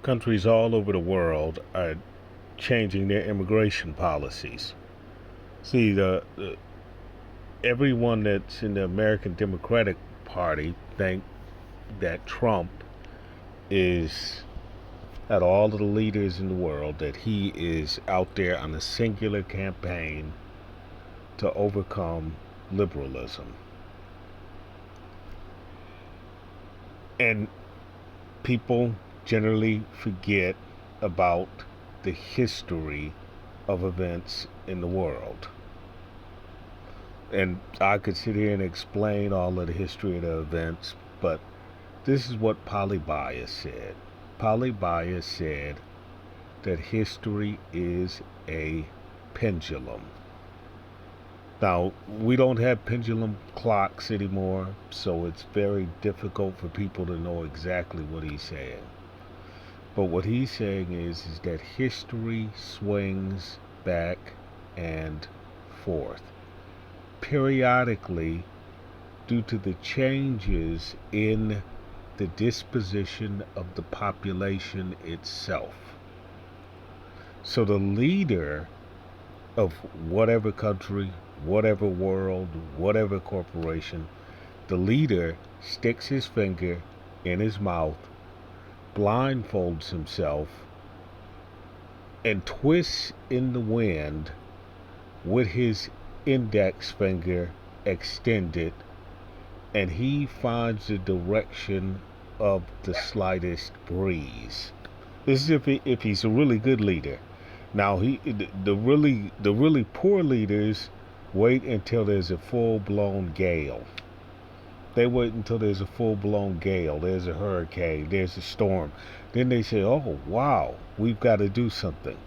Countries all over the world are changing their immigration policies. See, everyone that's in the American Democratic Party think that Trump is, at all of the leaders in the world, that he is out there on a singular campaign to overcome liberalism. And people generally forget about the history of events in the world. And I could sit here and explain all of the history of the events, but this is what Polybius said. Polybius said that history is a pendulum. Now, we don't have pendulum clocks anymore, so it's very difficult for people to know exactly what he's saying. But what he's saying is that history swings back and forth periodically due to the changes in the disposition of the population itself. So the leader of whatever country, whatever world, whatever corporation, the leader sticks his finger in his mouth, blindfolds himself, and twists in the wind with his index finger extended, and he finds the direction of the slightest breeze. This is if he's a really good leader. Now the really poor leaders wait until there's a full-blown gale. They wait until there's a full-blown gale, there's a hurricane, there's a storm. Then they say, oh wow, we've got to do something.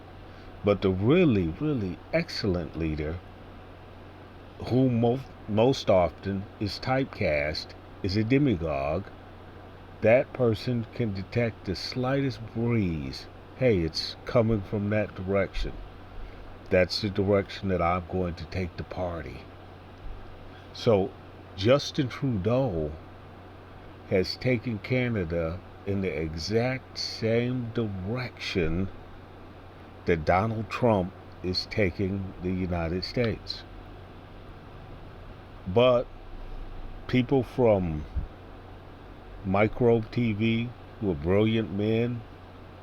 But the really, really excellent leader, who most often is typecast, is a demagogue. That person can detect the slightest breeze. Hey, it's coming from that direction. That's the direction that I'm going to take the party. So Justin Trudeau has taken Canada in the exact same direction that Donald Trump is taking the United States. But people from micro TV who are brilliant men,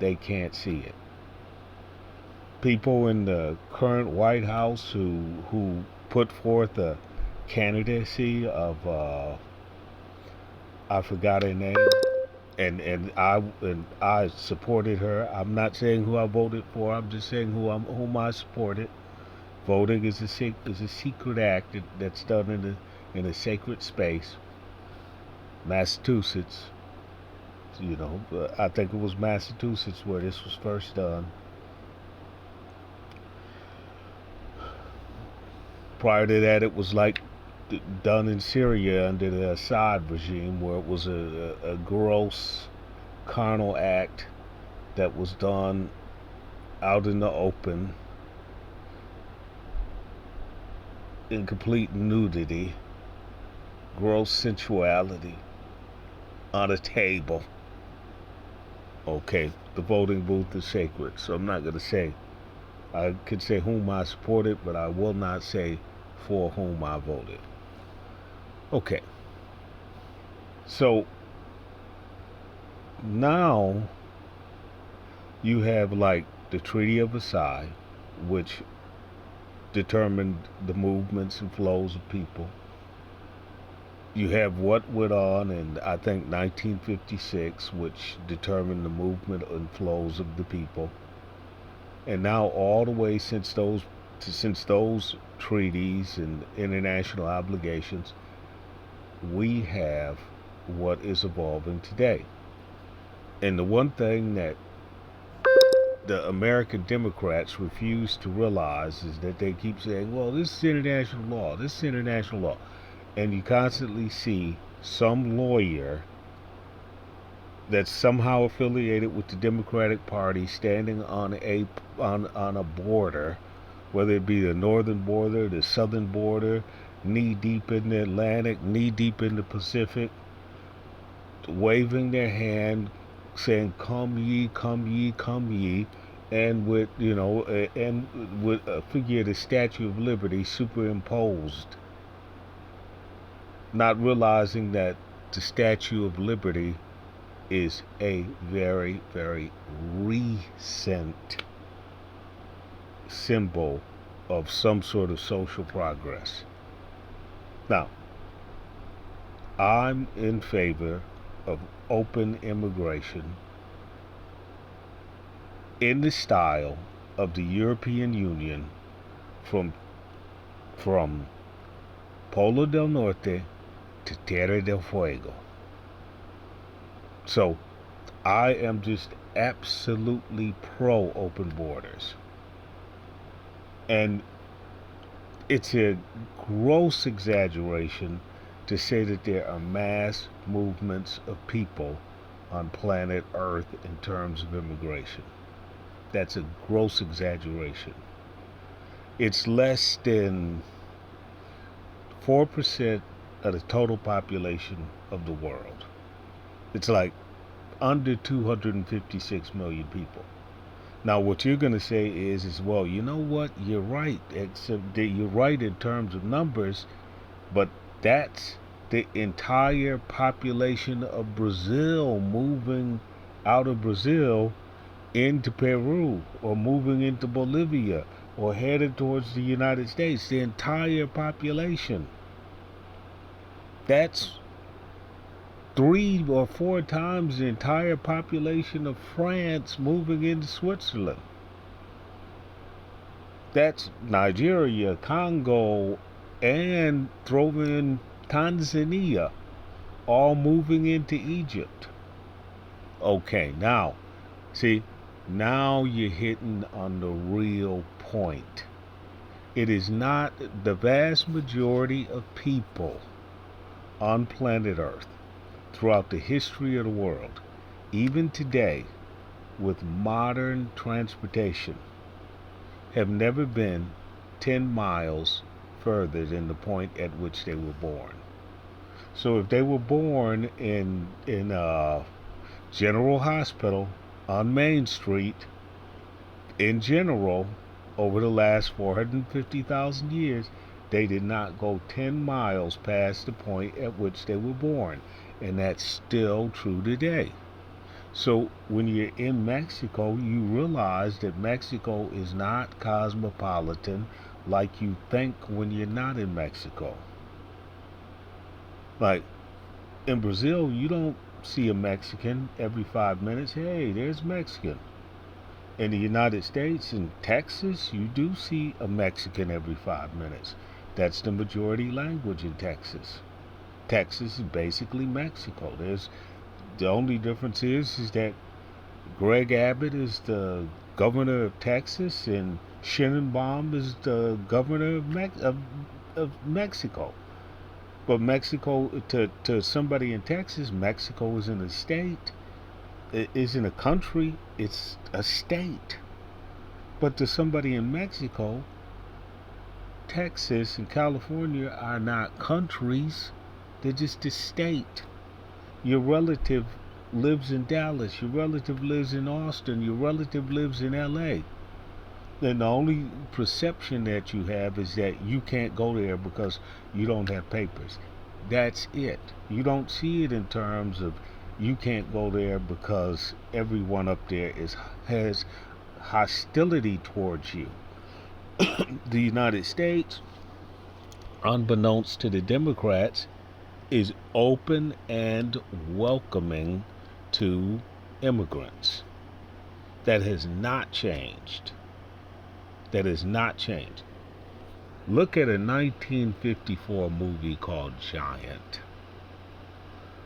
they can't see it. People in the current White House who put forth a candidacy of I forgot her name, and I supported her. I'm not saying who I voted for. I'm just saying whom I supported. Voting is a secret act that's done in a sacred space. Massachusetts, I think it was Massachusetts where this was first done. Prior to that, it was like done in Syria under the Assad regime, where it was a gross carnal act that was done out in the open, in complete nudity, gross sensuality on a table. Okay, the voting booth is sacred, so I'm not going to say. I could say whom I supported, but I will not say for whom I voted. Okay, so now you have like the Treaty of Versailles, which determined the movements and flows of people. You have what went on in, I think, 1956, which determined the movement and flows of the people. And now all the way since those treaties and international obligations, we have what is evolving today. And the one thing that the American Democrats refuse to realize is that they keep saying, well, this is international law, this is international law. And you constantly see some lawyer that's somehow affiliated with the Democratic Party standing on a border, whether it be the northern border, the southern border, knee deep in the Atlantic, knee deep in the Pacific, waving their hand, saying, "Come ye, come ye, come ye," and with and with a figure of the Statue of Liberty superimposed, not realizing that the Statue of Liberty is a very, very recent symbol of some sort of social progress. Now, I'm in favor of open immigration in the style of the European Union from Polo del Norte to Tierra del Fuego. So I am just absolutely pro open borders. And it's a gross exaggeration to say that there are mass movements of people on planet Earth in terms of immigration. That's a gross exaggeration. It's less than 4% of the total population of the world. It's like under 256 million people. Now, what you're going to say is, well, you know what? You're right. You're right in terms of numbers, but that's the entire population of Brazil moving out of Brazil into Peru or moving into Bolivia or headed towards the United States. The entire population. That's 3 or 4 times the entire population of France moving into Switzerland. That's Nigeria, Congo, and throw in Tanzania, all moving into Egypt. Okay, now, see, now you're hitting on the real point. It is not the vast majority of people on planet Earth throughout the history of the world, even today, with modern transportation, have never been 10 miles further than the point at which they were born. So if they were born in General Hospital on Main Street, in general, over the last 450,000 years, they did not go 10 miles past the point at which they were born. And that's still true today. So when you're in Mexico, you realize that Mexico is not cosmopolitan like you think when you're not in Mexico. Like in Brazil, you don't see a Mexican every 5 minutes. Hey, there's Mexican. In the United States, in Texas, you do see a Mexican every 5 minutes. That's the majority language in Texas. Texas is basically Mexico. The only difference is that Greg Abbott is the governor of Texas and Sheinbaum is the governor of Mexico. But Mexico, to somebody in Texas, Mexico isn't a state. It isn't a country. It's a state. But to somebody in Mexico, Texas and California are not countries. They're just a state. Your relative lives in Dallas. Your relative lives in Austin. Your relative lives in LA. And the only perception that you have is that you can't go there because you don't have papers. That's it. You don't see it in terms of you can't go there because everyone up there has hostility towards you. The United States, unbeknownst to the Democrats, is open and welcoming to immigrants. That has not changed. That has not changed. Look at a 1954 movie called Giant,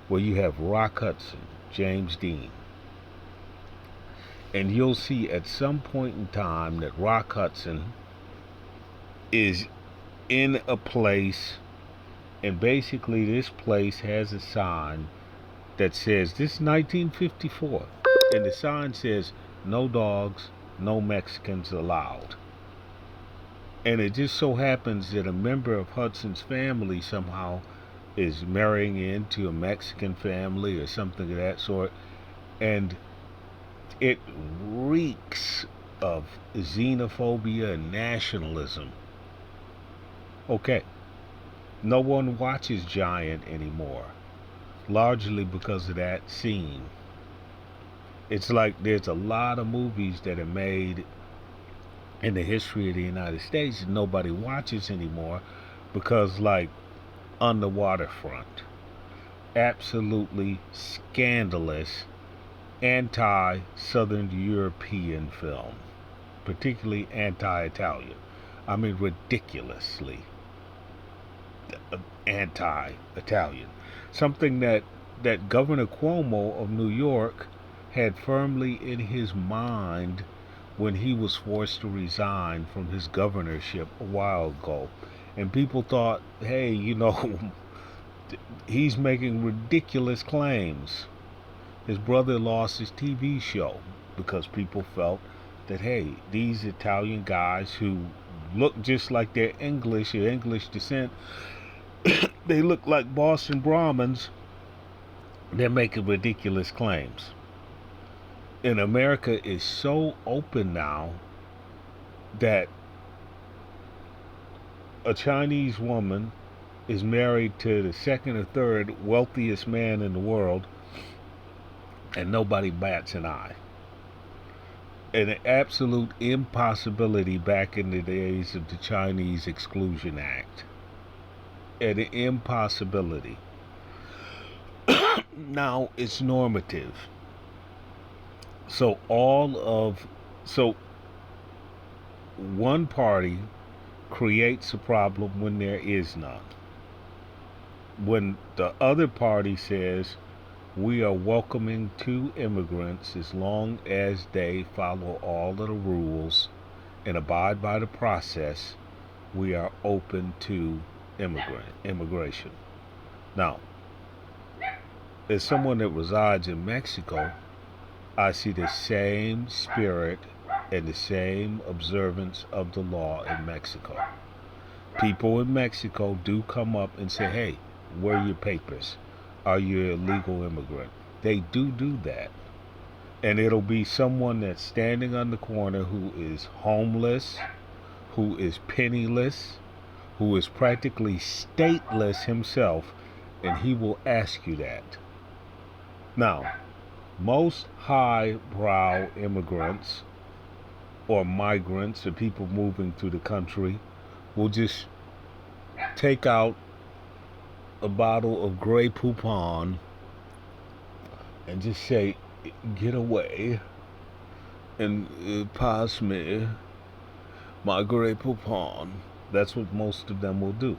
where you have Rock Hudson, James Dean. And you'll see at some point in time that Rock Hudson is in a place, and basically this place has a sign that says, this is 1954, and the sign says, no dogs, no Mexicans allowed. And it just so happens that a member of Hudson's family somehow is marrying into a Mexican family or something of that sort. And it reeks of xenophobia and nationalism. Okay, no one watches Giant anymore, largely because of that scene. It's like there's a lot of movies that are made in the history of the United States that nobody watches anymore because, like, On the Waterfront, absolutely scandalous anti Southern European film, particularly anti Italian. I mean, ridiculously anti Italian. Something that Governor Cuomo of New York had firmly in his mind when he was forced to resign from his governorship a while ago. And people thought, hey, he's making ridiculous claims. His brother lost his TV show because people felt that, hey, these Italian guys who look just like they're English or English descent, they look like Boston Brahmins, they're making ridiculous claims. And America is so open now that a Chinese woman is married to the second or third wealthiest man in the world, and nobody bats an eye. An absolute impossibility back in the days of the Chinese Exclusion Act. An impossibility. Now it's normative. So one party creates a problem when there is none. When the other party says we are welcoming to immigrants as long as they follow all of the rules and abide by the process, we are open to immigration. Now, as someone that resides in Mexico, I see the same spirit and the same observance of the law in Mexico. People in Mexico do come up and say, hey, where are your papers? Are you an illegal immigrant? They do that. And it'll be someone that's standing on the corner who is homeless, who is penniless, who is practically stateless himself, and he will ask you that. Now, most highbrow immigrants or migrants or people moving through the country will just take out a bottle of Grey Poupon and just say, get away and pass me my Grey Poupon. That's what most of them will do.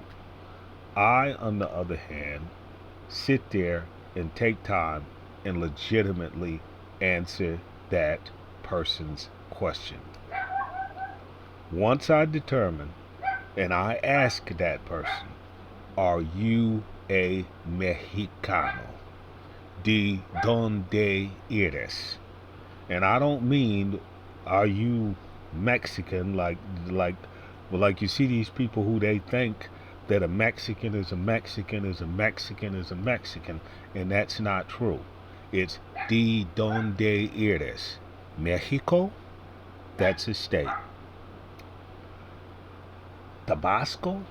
I, on the other hand, sit there and take time and legitimately answer that person's question. Once I determine and I ask that person, are you a Mexicano? De donde eres? And I don't mean, are you Mexican, like you see these people who they think that a Mexican is a Mexican is a Mexican is a Mexican, and that's not true. It's de donde eres? Mexico? That's a state. Tabasco?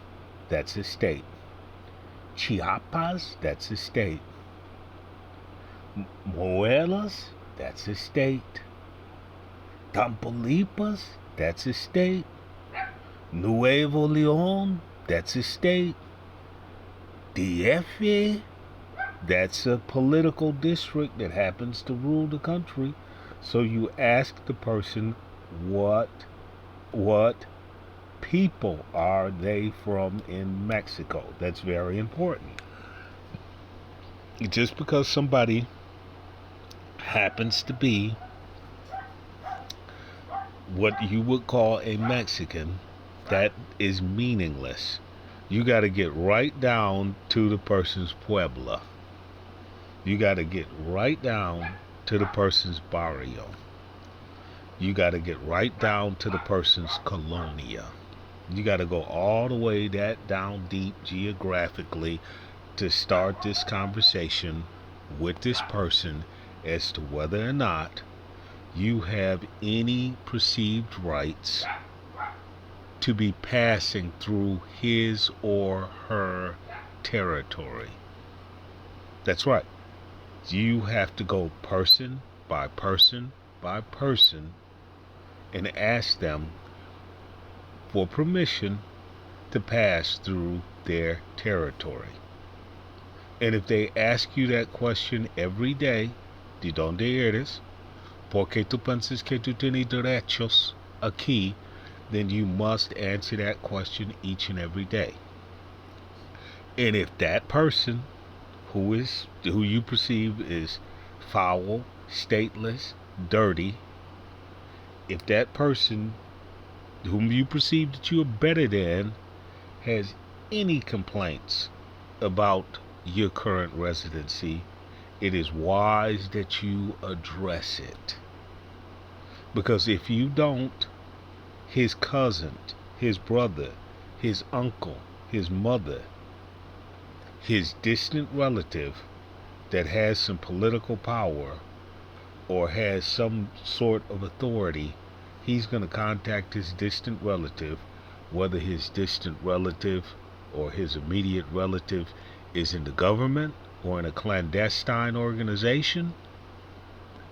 That's a state. Chiapas? That's a state. Morelos? That's a state. Tamaulipas? That's a state. Nuevo Leon? That's a state. DF? That's a political district that happens to rule the country. So you ask the person, what people are they from in Mexico? That's very important. Just because somebody happens to be what you would call a Mexican, that is meaningless. You got to get right down to the person's puebla. You got to get right down to the person's barrio. You got to get right down to the person's colonia. You got to go all the way that down deep geographically to start this conversation with this person as to whether or not you have any perceived rights to be passing through his or her territory. That's right. You have to go person by person by person and ask them for permission to pass through their territory. And if they ask you that question every day, ¿de dónde eres? ¿Por qué tú piensas que tú tienes derechos aquí? Then you must answer that question each and every day. And if that person who you perceive is foul, stateless, dirty, if that person whom you perceive that you are better than has any complaints about your current residency, it is wise that you address it. Because if you don't, his cousin, his brother, his uncle, his mother, his distant relative that has some political power or has some sort of authority, he's going to contact his distant relative, whether his distant relative or his immediate relative is in the government or in a clandestine organization.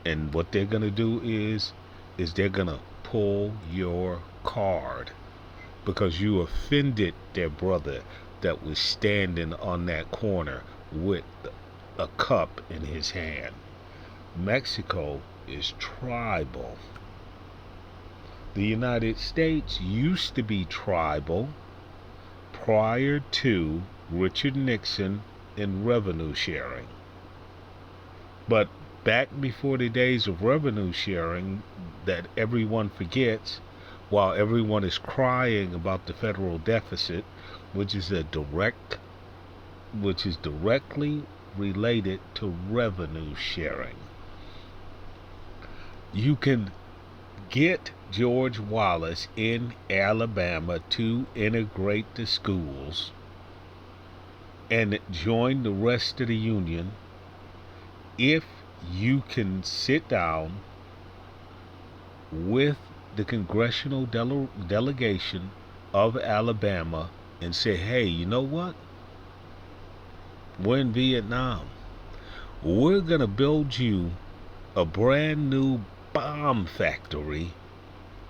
And what they're going to do is they're going to pull your card because you offended their brother that was standing on that corner with a cup in his hand. Mexico is tribal. The United States used to be tribal prior to Richard Nixon and revenue sharing. But back before the days of revenue sharing that everyone forgets, while everyone is crying about the federal deficit, which is directly related to revenue sharing. You can get George Wallace in Alabama to integrate the schools and join the rest of the Union if you can sit down with the congressional delegation of Alabama and say, hey, you know what? We're in Vietnam. We're going to build you a brand new bomb factory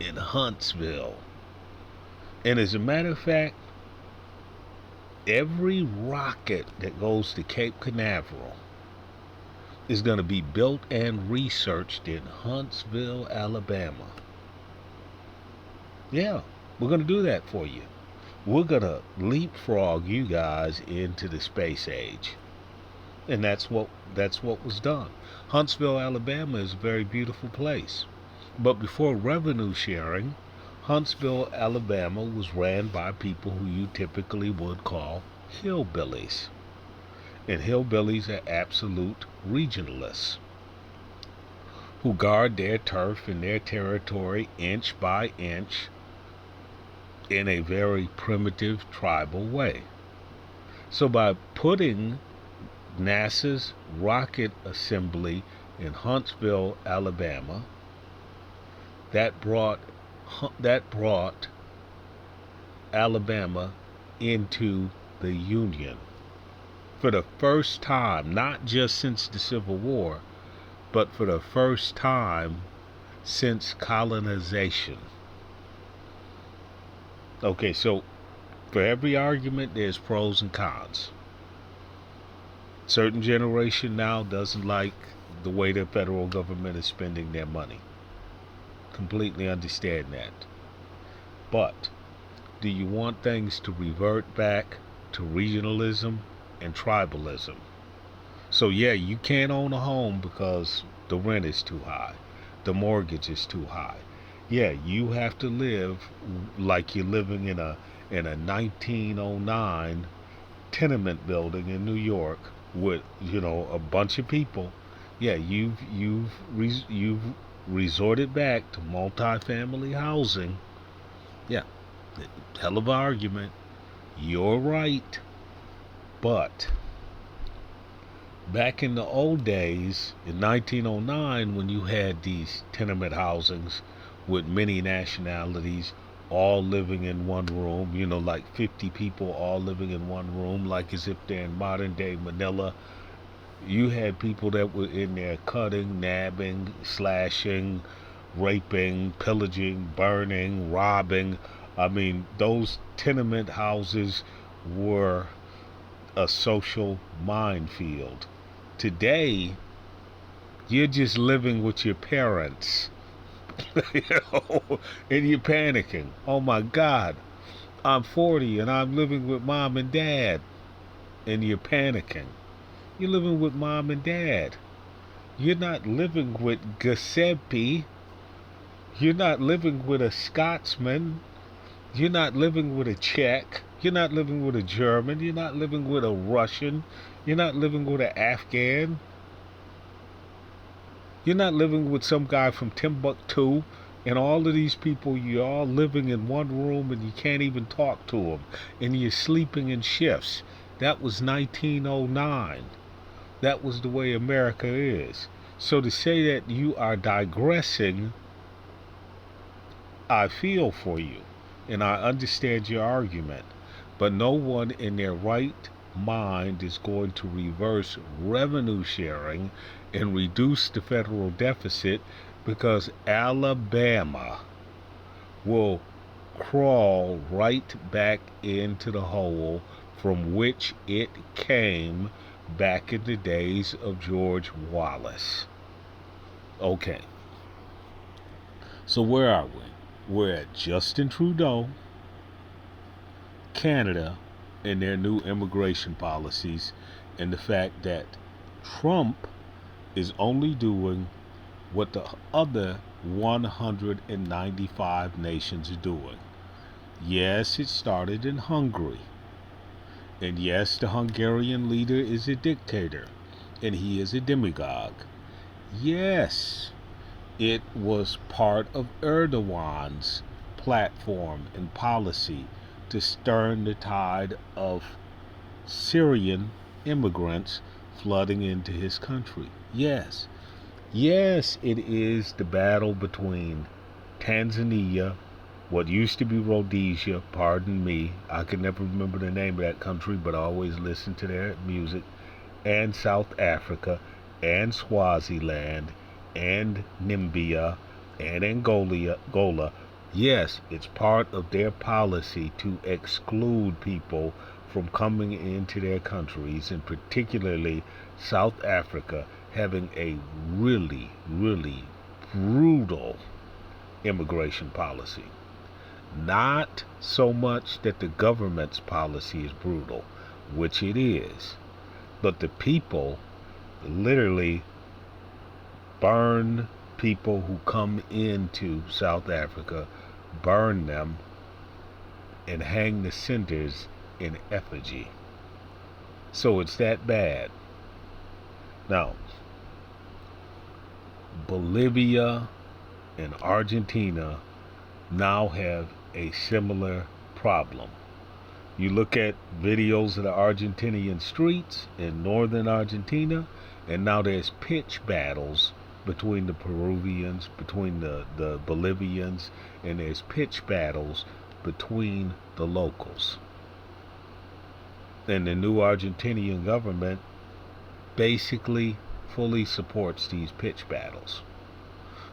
in Huntsville. And as a matter of fact, every rocket that goes to Cape Canaveral is going to be built and researched in Huntsville, Alabama. Yeah, we're going to do that for you. We're going to leapfrog you guys into the space age. And that's what was done. Huntsville, Alabama is a very beautiful place. But before revenue sharing, Huntsville, Alabama was ran by people who you typically would call hillbillies. And hillbillies are absolute regionalists who guard their turf and their territory inch by inch in a very primitive tribal way. So by putting NASA's rocket assembly in Huntsville, Alabama, that brought Alabama into the Union for the first time, not just since the Civil War, but for the first time since colonization. Okay, so for every argument, there's pros and cons. Certain generation now doesn't like the way the federal government is spending their money. Completely understand that. But do you want things to revert back to regionalism and tribalism? So yeah, you can't own a home because the rent is too high, the mortgage is too high. Yeah, you have to live like you're living in a 1909 tenement building in New York with, a bunch of people. Yeah, you've resorted back to multifamily housing. Yeah, hell of an argument. You're right, but Back in the old days, in 1909, when you had these tenement housings with many nationalities all living in one room, like 50 people all living in one room, like as if they're in modern day Manila, you had people that were in there cutting, nabbing, slashing, raping, pillaging, burning, robbing. I mean, those tenement houses were a social minefield. Today, you're just living with your parents, you and you're panicking. Oh my God, I'm 40 and I'm living with mom and dad, and you're panicking. You're living with mom and dad. You're not living with Giuseppe. You're not living with a Scotsman. You're not living with a Czech. You're not living with a German. You're not living with a Russian. You're not living with an Afghan. You're not living with some guy from Timbuktu. And all of these people, you're all living in one room and you can't even talk to them. And you're sleeping in shifts. That was 1909. That was the way America is. So to say that you are digressing, I feel for you. And I understand your argument. But no one in their right mind is going to reverse revenue sharing and reduce the federal deficit, because Alabama will crawl right back into the hole from which it came back in the days of George Wallace. Okay, so where are we? We're at Justin Trudeau, Canada, and their new immigration policies, and the fact that Trump is only doing what the other 195 nations are doing. Yes, it started in Hungary. And yes, the Hungarian leader is a dictator, and he is a demagogue. Yes, it was part of Erdogan's platform and policy to stem the tide of Syrian immigrants flooding into his country. Yes, it is the battle between Tanzania, what used to be Rhodesia, pardon me, I can never remember the name of that country, but I always listen to their music, and South Africa, and Swaziland, and Namibia, and Angola. Yes, it's part of their policy to exclude people from coming into their countries, and particularly South Africa having a really, really brutal immigration policy. Not so much that the government's policy is brutal, which it is, but the people literally burn people who come into South Africa, burn them, and hang the cinders in effigy. So it's that bad. Now, Bolivia and Argentina now have a similar problem. You look at videos of the Argentinian streets in northern Argentina, and now there's pitch battles between the Peruvians, between the Bolivians, and there's pitch battles between the locals. And the new Argentinian government basically fully supports these pitch battles.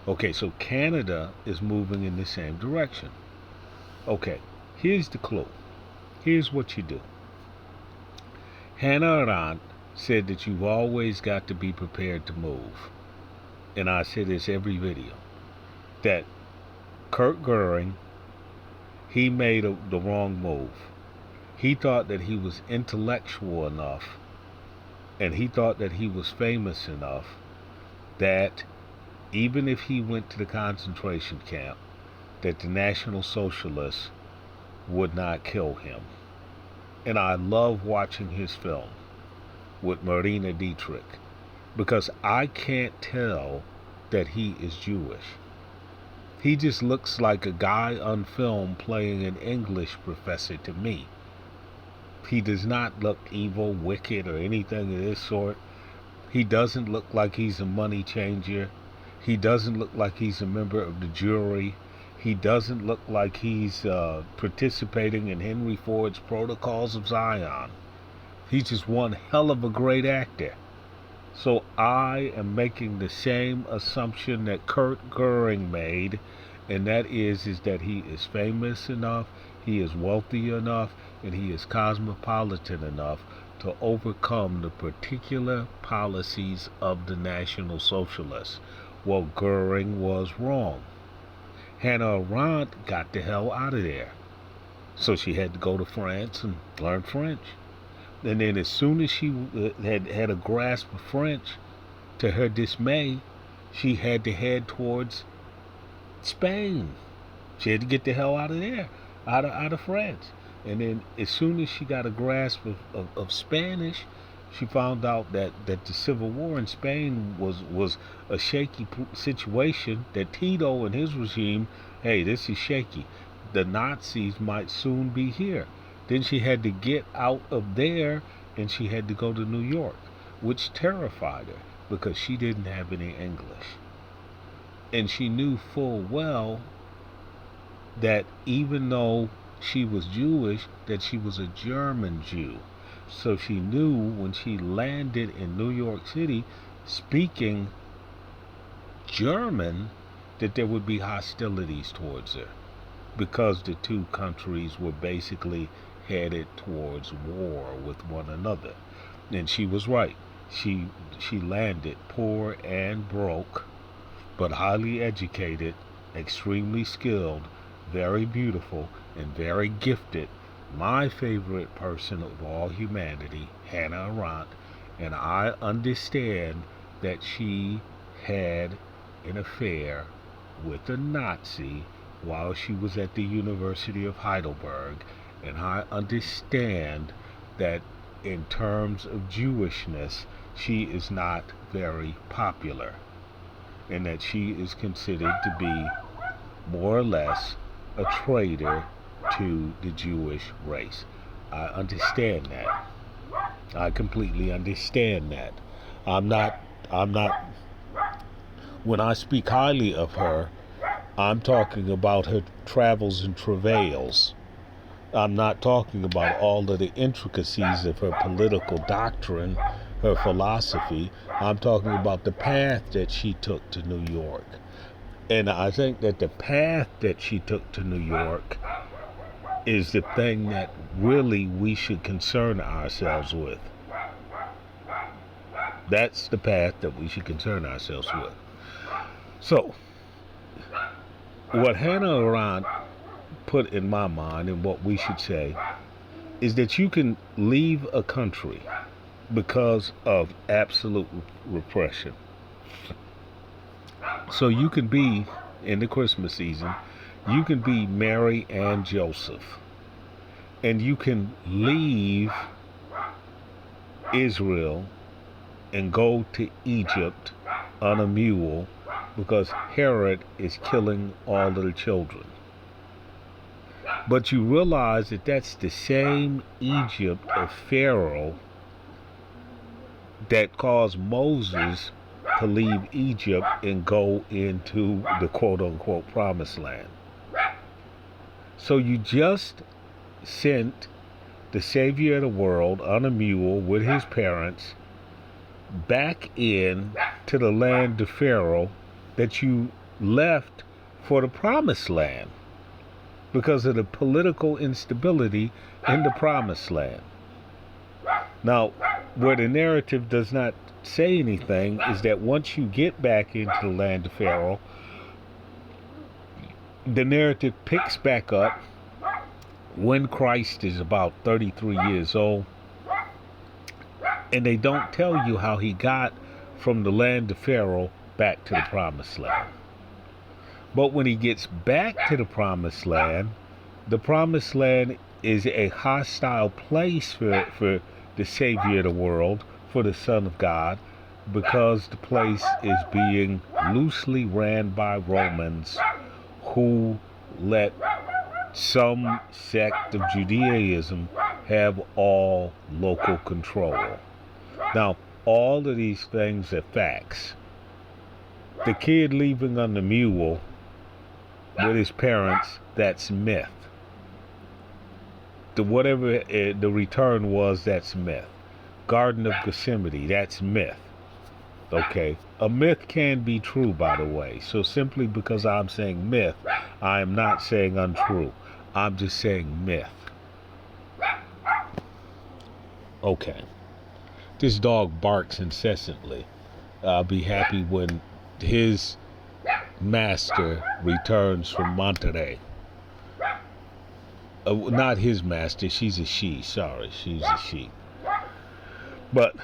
Okay, so Canada is moving in the same direction. Okay, here's the clue. Here's what you do. Hannah Arendt said that you've always got to be prepared to move. And I say this every video. That Kurt Goering, he made the wrong move. He thought that he was intellectual enough, and he thought that he was famous enough, that even if he went to the concentration camp, that the National Socialists would not kill him. And I love watching his film with Marina Dietrich, because I can't tell that he is Jewish. He just looks like a guy on film playing an English professor to me. He does not look evil, wicked, or anything of this sort. He doesn't look like he's a money changer. He doesn't look like he's a member of the jury. He doesn't look like he's participating in Henry Ford's Protocols of Zion. He's just one hell of a great actor. So I am making the same assumption that Kurt Goering made, and that is that he is famous enough, he is wealthy enough, and he is cosmopolitan enough to overcome the particular policies of the National Socialists. Well, Goering was wrong. Hannah Arendt got the hell out of there. So she had to go to France and learn French. And then as soon as she had a grasp of French, to her dismay, she had to head towards Spain. She had to get the hell out of there, out of France. And then as soon as she got a grasp of Spanish, she found out that the Civil War in Spain was a shaky situation, that Tito and his regime, hey, this is shaky. The Nazis might soon be here. Then she had to get out of there and she had to go to New York, which terrified her because she didn't have any English. And she knew full well that even though she was Jewish, that she was a German Jew. So she knew when she landed in New York City speaking German that there would be hostilities towards her, because the two countries were basically headed towards war with one another. And she was right. She landed poor and broke, but highly educated, extremely skilled, very beautiful, and very gifted. My favorite person of all humanity, Hannah Arendt, and I understand that she had an affair with a Nazi while she was at the University of Heidelberg, and I understand that in terms of Jewishness, she is not very popular, and that she is considered to be more or less a traitor to the Jewish race. I understand that. I completely understand that. I'm not, when I speak highly of her, I'm talking about her travels and travails. I'm not talking about all of the intricacies of her political doctrine, her philosophy. I'm talking about the path that she took to New York. And I think that the path that she took to New York is the thing that really we should concern ourselves with. That's the path that we should concern ourselves with. So, what Hannah Arendt put in my mind, and what we should say, is that you can leave a country because of absolute repression. So you can be, in the Christmas season, you can be Mary and Joseph, and you can leave Israel and go to Egypt on a mule because Herod is killing all of the children. But you realize that that's the same Egypt of Pharaoh that caused Moses to leave Egypt and go into the quote-unquote promised land. So you just sent the Savior of the world on a mule with his parents back in to the land of Pharaoh that you left for the promised land because of the political instability in the promised land. Now, where the narrative does not say anything is that once you get back into the land of Pharaoh, the narrative picks back up when Christ is about 33 years old, and they don't tell you how he got from the land of Pharaoh back to the promised land. But when he gets back to the promised land is a hostile place for the Savior of the world, for the Son of God, because the place is being loosely ran by Romans who let some sect of Judaism have all local control. Now, All of these things are facts. The kid leaving on the mule with his parents, that's myth. The whatever the return was, that's myth. Garden of Gethsemane, that's myth. Okay, a myth can be true, by the way. So simply because I'm saying myth, I am not saying untrue. I'm just saying myth. Okay, this dog barks incessantly. I'll be happy when his master returns from Monterey. Not his master, she's a she. Sorry, she's a she. But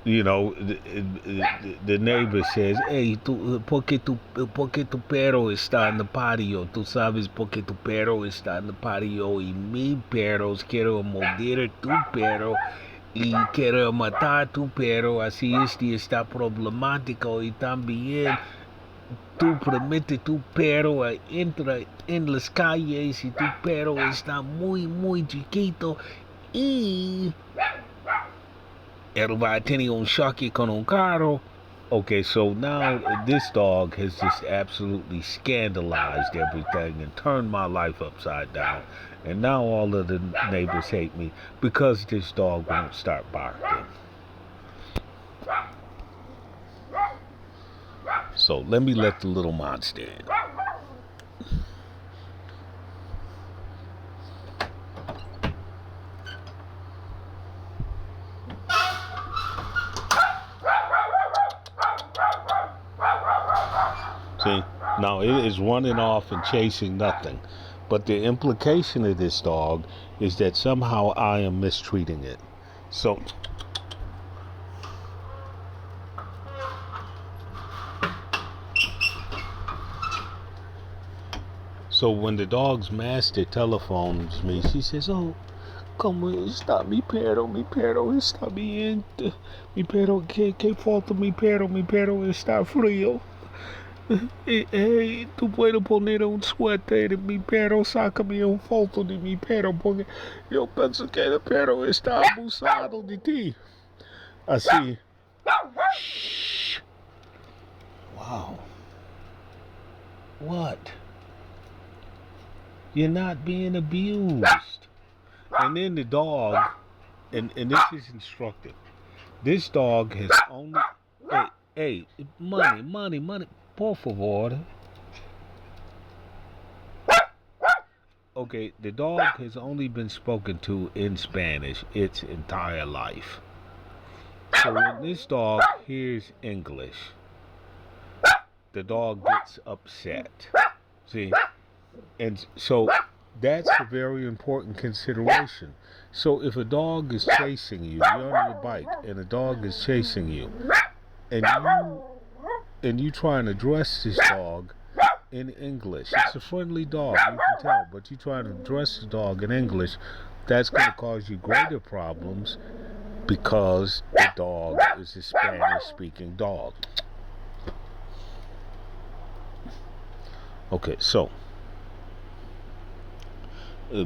you know, the neighbor says, hey, ¿por qué tu perro está en el patio? Tú sabes por qué tu perro está en el patio y mi perro quiere morder tu perro y quiere matar tu perro. Así está problemático y también tú permite tu perro entra en las calles y tu perro está muy chiquito y él va a tener un choque con un carro. Okay, so now this dog has just absolutely scandalized everything and turned my life upside down. And now all of the neighbors hate me because this dog won't start barking. So let me let the little monster in. See, now it is running off and chasing nothing. But the implication of this dog is that somehow I am mistreating it. So when the dog's master telephones me, she says, oh, como está mi perro está bien, mi perro, ¿qué falta mi perro está frío. Hey, tú puedes poner un suéter de mi perro, sácame un foto de mi perro, porque yo pienso que el perro está abusado de ti. Así. Shh. Wow. What? You're not being abused. And then the dog, and this is instructive. This dog has only, hey, money. Por favor. Okay, the dog has only been spoken to in Spanish its entire life. So when this dog hears English, the dog gets upset. See? And so that's a very important consideration. So if a dog is chasing you, you're on your bike, and a dog is chasing you, and you try and address this dog in English. It's a friendly dog, you can tell, but you try to address the dog in English, that's going to cause you greater problems because the dog is a Spanish-speaking dog. Okay, so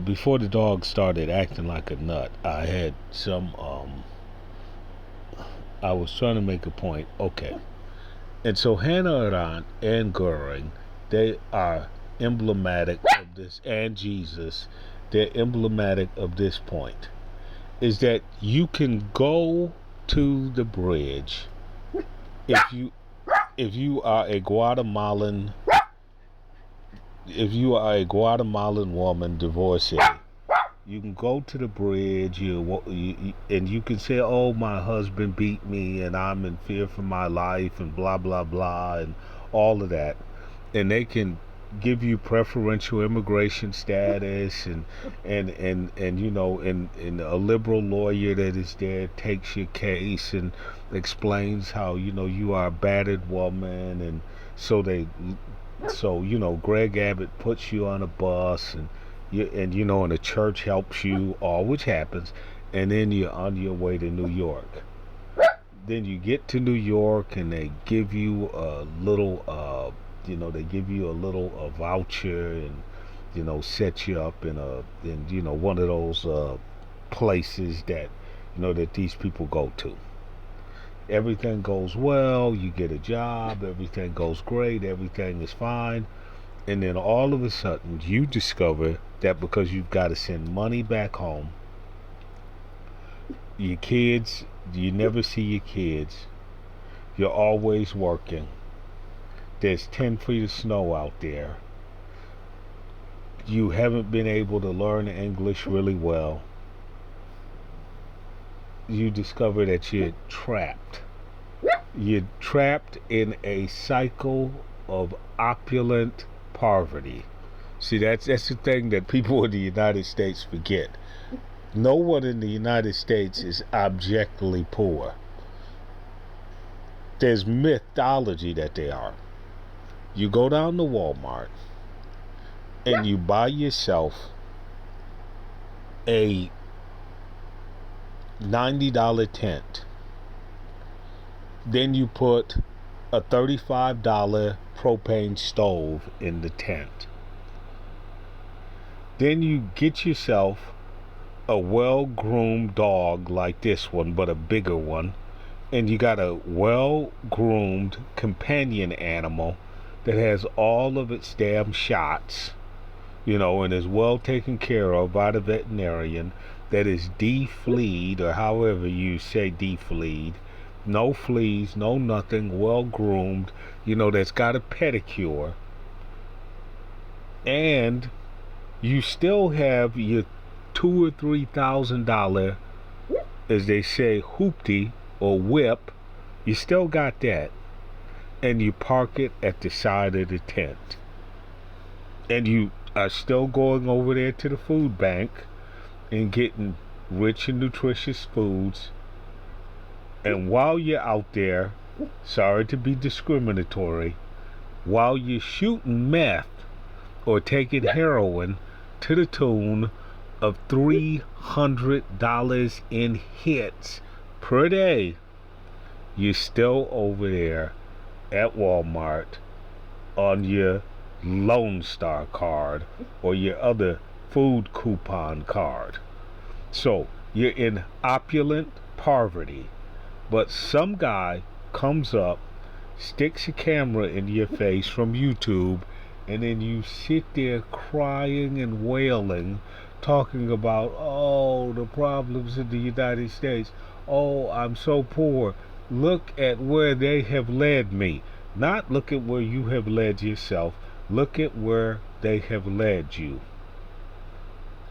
before the dog started acting like a nut, I had some, I was trying to make a point. Okay. And so Hannah Arendt and Goering, they are emblematic of this, and Jesus, they're emblematic of this point, is that you can go to the bridge if you are a Guatemalan woman divorcee. You can go to the bridge, and you can say, oh, my husband beat me, and I'm in fear for my life, and blah, blah, blah, and all of that. And they can give you preferential immigration status, and you know, and a liberal lawyer that is there takes your case and explains how, you know, you are a battered woman, and so you know, Greg Abbott puts you on a bus, and you know, and the church helps you, all which happens, and then you're on your way to New York. Then you get to New York, and they give you a little, you know, a voucher, and you know, set you up in you know, one of those places that, you know, that these people go to. Everything goes well, you get a job, everything goes great, everything is fine. And then all of a sudden, you discover that because you've got to send money back home, your kids, you never see your kids, you're always working, there's 10 feet of snow out there, you haven't been able to learn English really well, you discover that you're trapped. You're trapped in a cycle of opulent poverty. See, that's the thing that people in the United States forget. No one in the United States is abjectly poor. There's mythology that they are. You go down to Walmart and you buy yourself a $90 tent. Then you put a $35 propane stove in the tent. Then you get yourself a well-groomed dog like this one, but a bigger one. And you got a well-groomed companion animal that has all of its damn shots, and is well taken care of by the veterinarian, that is defleed, or however you say defleed. No fleas, no nothing, well-groomed, that's got a pedicure. And you still have your $2,000 or $3,000, as they say, hoopty or whip. You still got that. And you park it at the side of the tent. And you are still going over there to the food bank and getting rich and nutritious foods. And while you're out there, sorry to be discriminatory, while you're shooting meth or taking heroin to the tune of $300 in hits per day, you're still over there at Walmart on your Lone Star card or your other food coupon card. So you're in opulent poverty, but some guy comes up, sticks a camera in your face from YouTube, and then you sit there crying and wailing, talking about, oh, the problems in the United States. Oh, I'm so poor. Look at where they have led me. Not look at where you have led yourself. Look at where they have led you.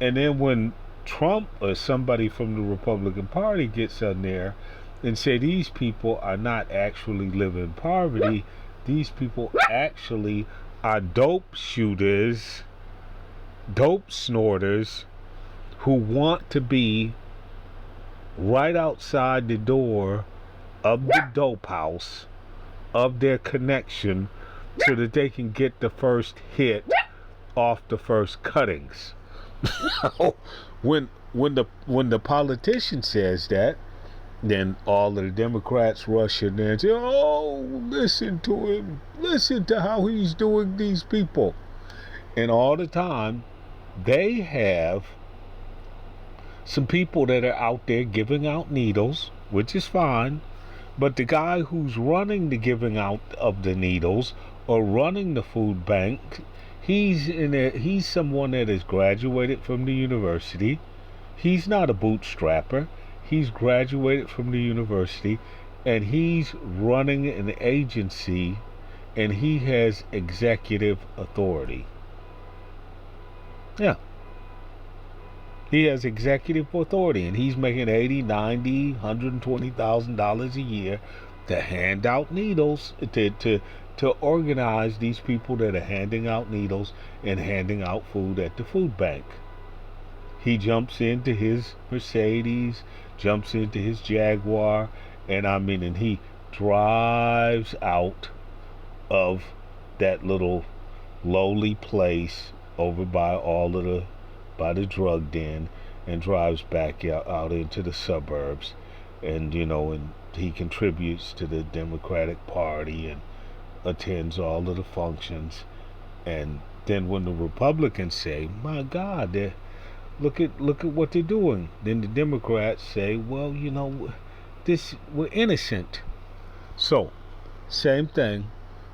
And then when Trump or somebody from the Republican Party gets on there and say these people are not actually living in poverty, these people actually are dope shooters, dope snorters, who want to be right outside the door of the dope house of their connection so that they can get the first hit off the first cuttings. when the politician says that, then all of the Democrats rush in there and say, oh, listen to him, listen to how he's doing these people. And all the time they have some people that are out there giving out needles, which is fine, but the guy who's running the giving out of the needles or running the food bank, he's someone that has graduated from the university. He's not a bootstrapper. He's graduated from the university, and he's running an agency, and he has executive authority. Yeah. He has executive authority, and he's making $80, $90, $120,000 a year to hand out needles, to organize these people that are handing out needles and handing out food at the food bank. He jumps into his Mercedes, jumps into his Jaguar, and he drives out of that little lowly place over by by the drug den, and drives back out into the suburbs, and he contributes to the Democratic Party and attends all of the functions. And then when the Republicans say, my God, look at what they're doing, then the Democrats say, well, we're innocent. So, same thing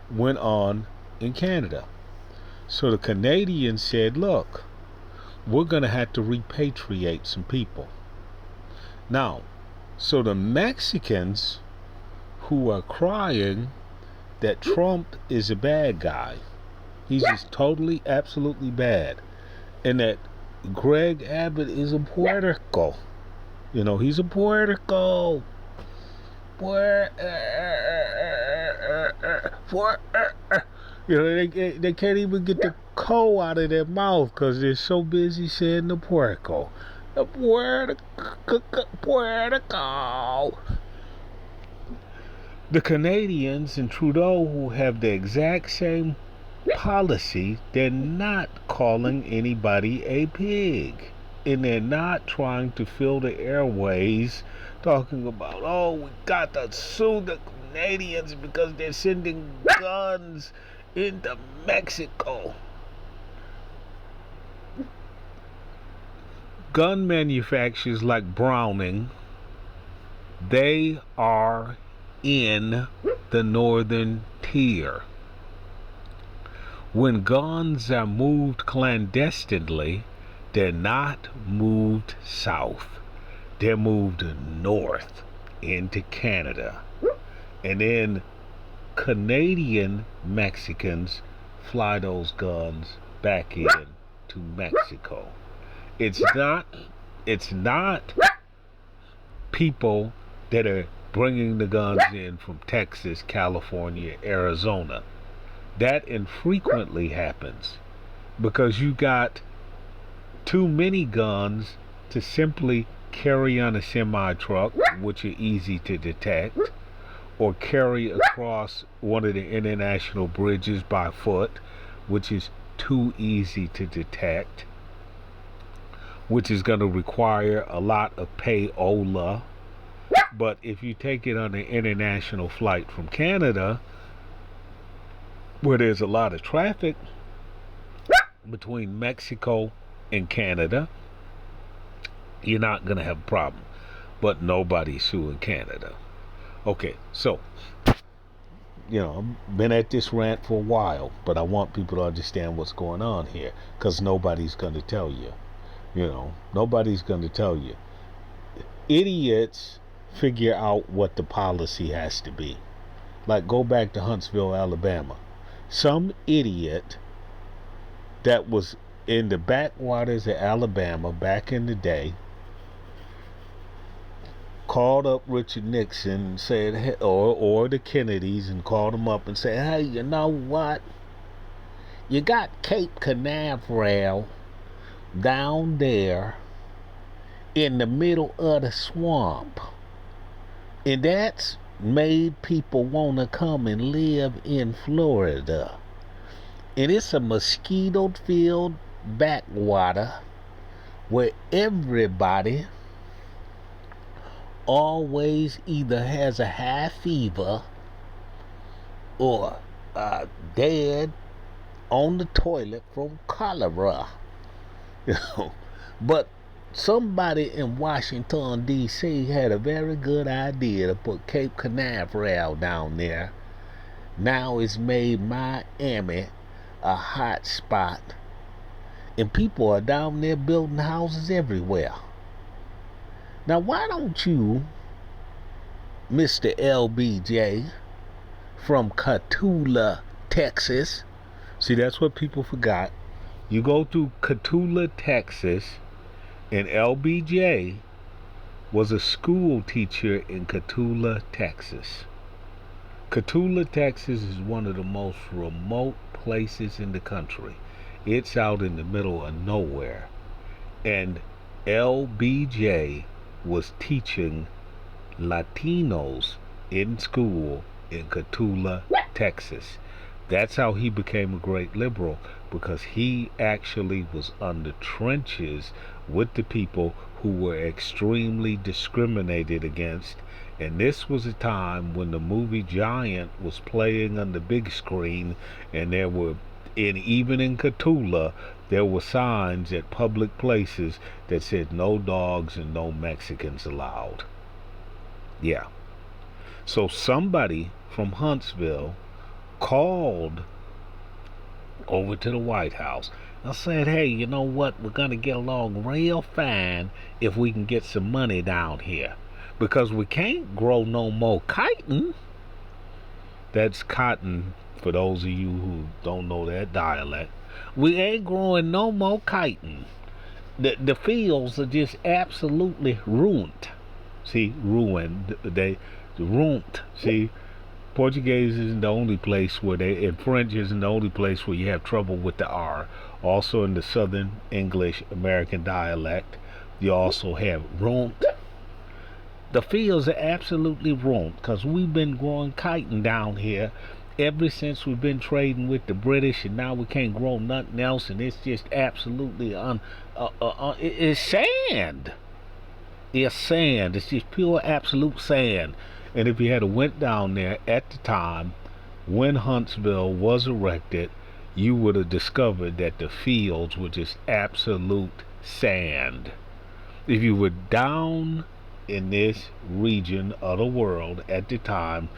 went on in Canada. So the Canadians said, look, we're going to have to repatriate some people. Now, so the Mexicans who are crying that Trump is a bad guy, he's just totally, absolutely bad, and that Greg Abbott is a Puerto. You know, he's a Puerto. You know, they can't even get the co out of their mouth because they're so busy saying the Puerto. The Puerto. The Canadians and Trudeau, who have the exact same policy, they're not calling anybody a pig. And they're not trying to fill the airways talking about, oh, we got to sue the Canadians because they're sending guns into Mexico. Gun manufacturers like Browning, they are in the northern tier. When guns are moved clandestinely, they're not moved south. They're moved north into Canada. And then Canadian Mexicans fly those guns back in to Mexico. It's not people that are bringing the guns in from Texas, California, Arizona. That infrequently happens because you got too many guns to simply carry on a semi-truck, which are easy to detect, or carry across one of the international bridges by foot, which is too easy to detect, which is going to require a lot of payola. But if you take it on an international flight from Canada, where there's a lot of traffic between Mexico and Canada, you're not going to have a problem. But nobody's suing Canada. Okay, so, you know, I've been at this rant for a while, but I want people to understand what's going on here, because nobody's going to tell you. You know, nobody's going to tell you. Idiots figure out what the policy has to be. Like, go back to Huntsville, Alabama. Some idiot that was in the backwaters of Alabama back in the day called up Richard Nixon and said, or the Kennedys, and called them up and said, hey, you know what? You got Cape Canaveral down there in the middle of the swamp. And that's made people want to come and live in Florida. And it's a mosquito-filled backwater where everybody always either has a high fever or dead on the toilet from cholera. You know, but somebody in Washington, D.C. had a very good idea to put Cape Canaveral down there. Now it's made Miami a hot spot. And people are down there building houses everywhere. Now, why don't you, Mr. LBJ, from Cotulla, Texas, see, that's what people forgot. You go to Cotulla, Texas, and LBJ was a school teacher in Cotulla, Texas. Cotulla, Texas is one of the most remote places in the country. It's out in the middle of nowhere. And LBJ was teaching Latinos in school in Cotulla, Texas. That's how he became a great liberal, because he actually was on the trenches with the people who were extremely discriminated against. And this was a time when the movie Giant was playing on the big screen, and there were, and even in Cotulla, there were signs at public places that said no dogs and no Mexicans allowed. Yeah. So somebody from Huntsville called over to the White House and said, hey, you know what? We're going to get along real fine if we can get some money down here. Because we can't grow no more cotton. That's cotton, for those of you who don't know that dialect. We ain't growing no more cotton. The fields are just absolutely ruined. See, ruined. They ruined. See, Portuguese isn't the only place where and French isn't the only place where you have trouble with the R. Also in the Southern English American dialect, you also have ruined. The fields are absolutely ruined because we've been growing cotton down here ever since we've been trading with the British, and now we can't grow nothing else, and it's just absolutely it's sand. It's sand. It's just pure absolute sand. And if you had went down there at the time when Huntsville was erected, you would have discovered that the fields were just absolute sand. If you were down in this region of the world at the time,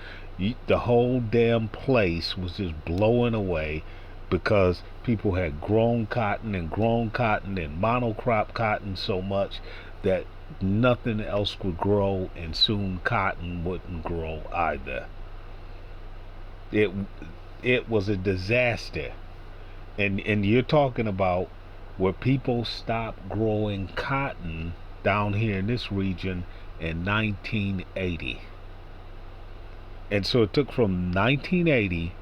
the whole damn place was just blowing away because people had grown cotton and monocrop cotton so much that nothing else would grow, and soon cotton wouldn't grow either. It was a disaster. And you're talking about where people stopped growing cotton down here in this region in 1980. And so it took from 1980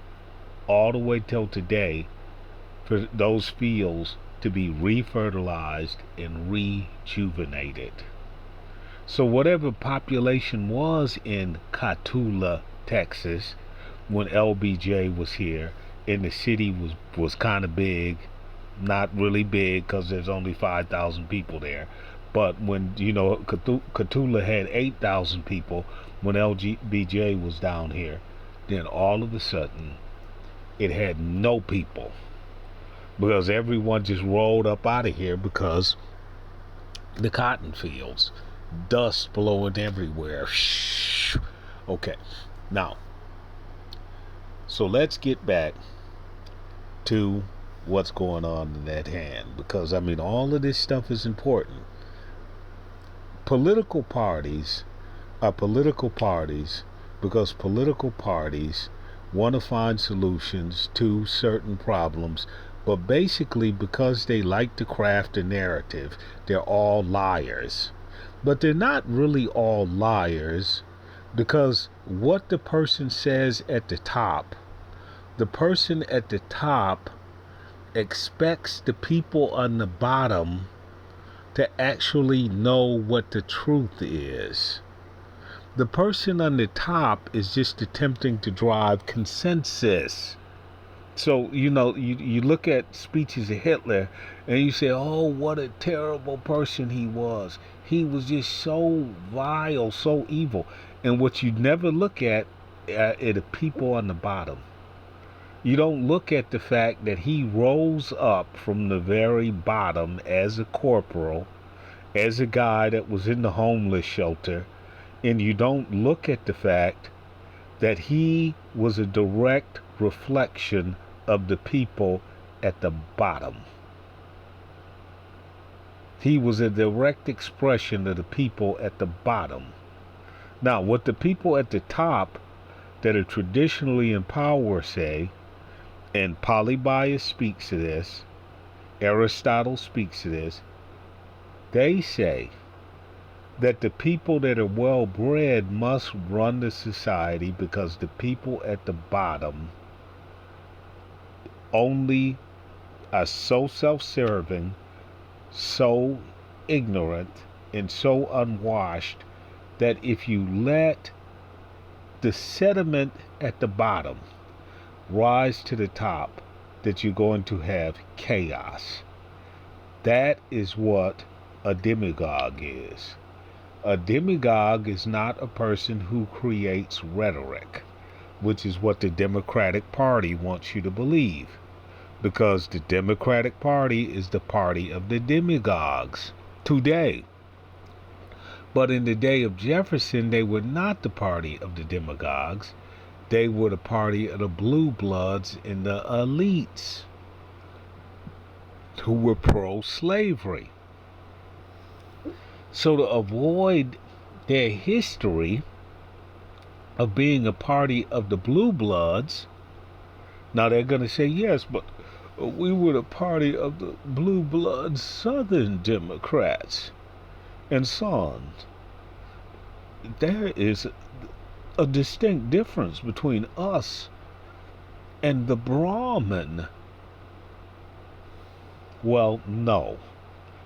all the way till today for those fields to be refertilized and rejuvenated. So whatever population was in Cotulla, Texas, when LBJ was here, and the city was kind of big, not really big because there's only 5,000 people there. But when, Cotulla had 8,000 people when LBJ was down here, then all of a sudden it had no people because everyone just rolled up out of here because the cotton fields, dust blowing everywhere. Okay, now, so let's get back to what's going on in that hand, because all of this stuff is important. Political parties are political parties because political parties want to find solutions to certain problems, but basically because they like to craft a narrative, they're all liars. But they're not really all liars, because what the person says at the top, the person at the top expects the people on the bottom to actually know what the truth is. The person on the top is just attempting to drive consensus. So, you look at speeches of Hitler and you say, oh, what a terrible person he was. He was just so vile, so evil. And what you never look at are the people on the bottom. You don't look at the fact that he rose up from the very bottom as a corporal, as a guy that was in the homeless shelter, and you don't look at the fact that he was a direct reflection of the people at the bottom. He was a direct expression of the people at the bottom. Now, what the people at the top that are traditionally in power say, and Polybius speaks to this, Aristotle speaks to this, they say that the people that are well bred must run the society because the people at the bottom only are so self-serving, so ignorant, and so unwashed that if you let the sediment at the bottom rise to the top, that you're going to have chaos. That is what a demagogue is. A demagogue is not a person who creates rhetoric, which is what the Democratic Party wants you to believe, because the Democratic Party is the party of the demagogues today. But in the day of Jefferson, they were not the party of the demagogues. They were the party of the blue bloods and the elites who were pro-slavery. So to avoid their history of being a party of the blue bloods, now they're going to say, yes, but we were the party of the blue bloods Southern Democrats and sons. There is a distinct difference between us and the Brahmin. Well, no.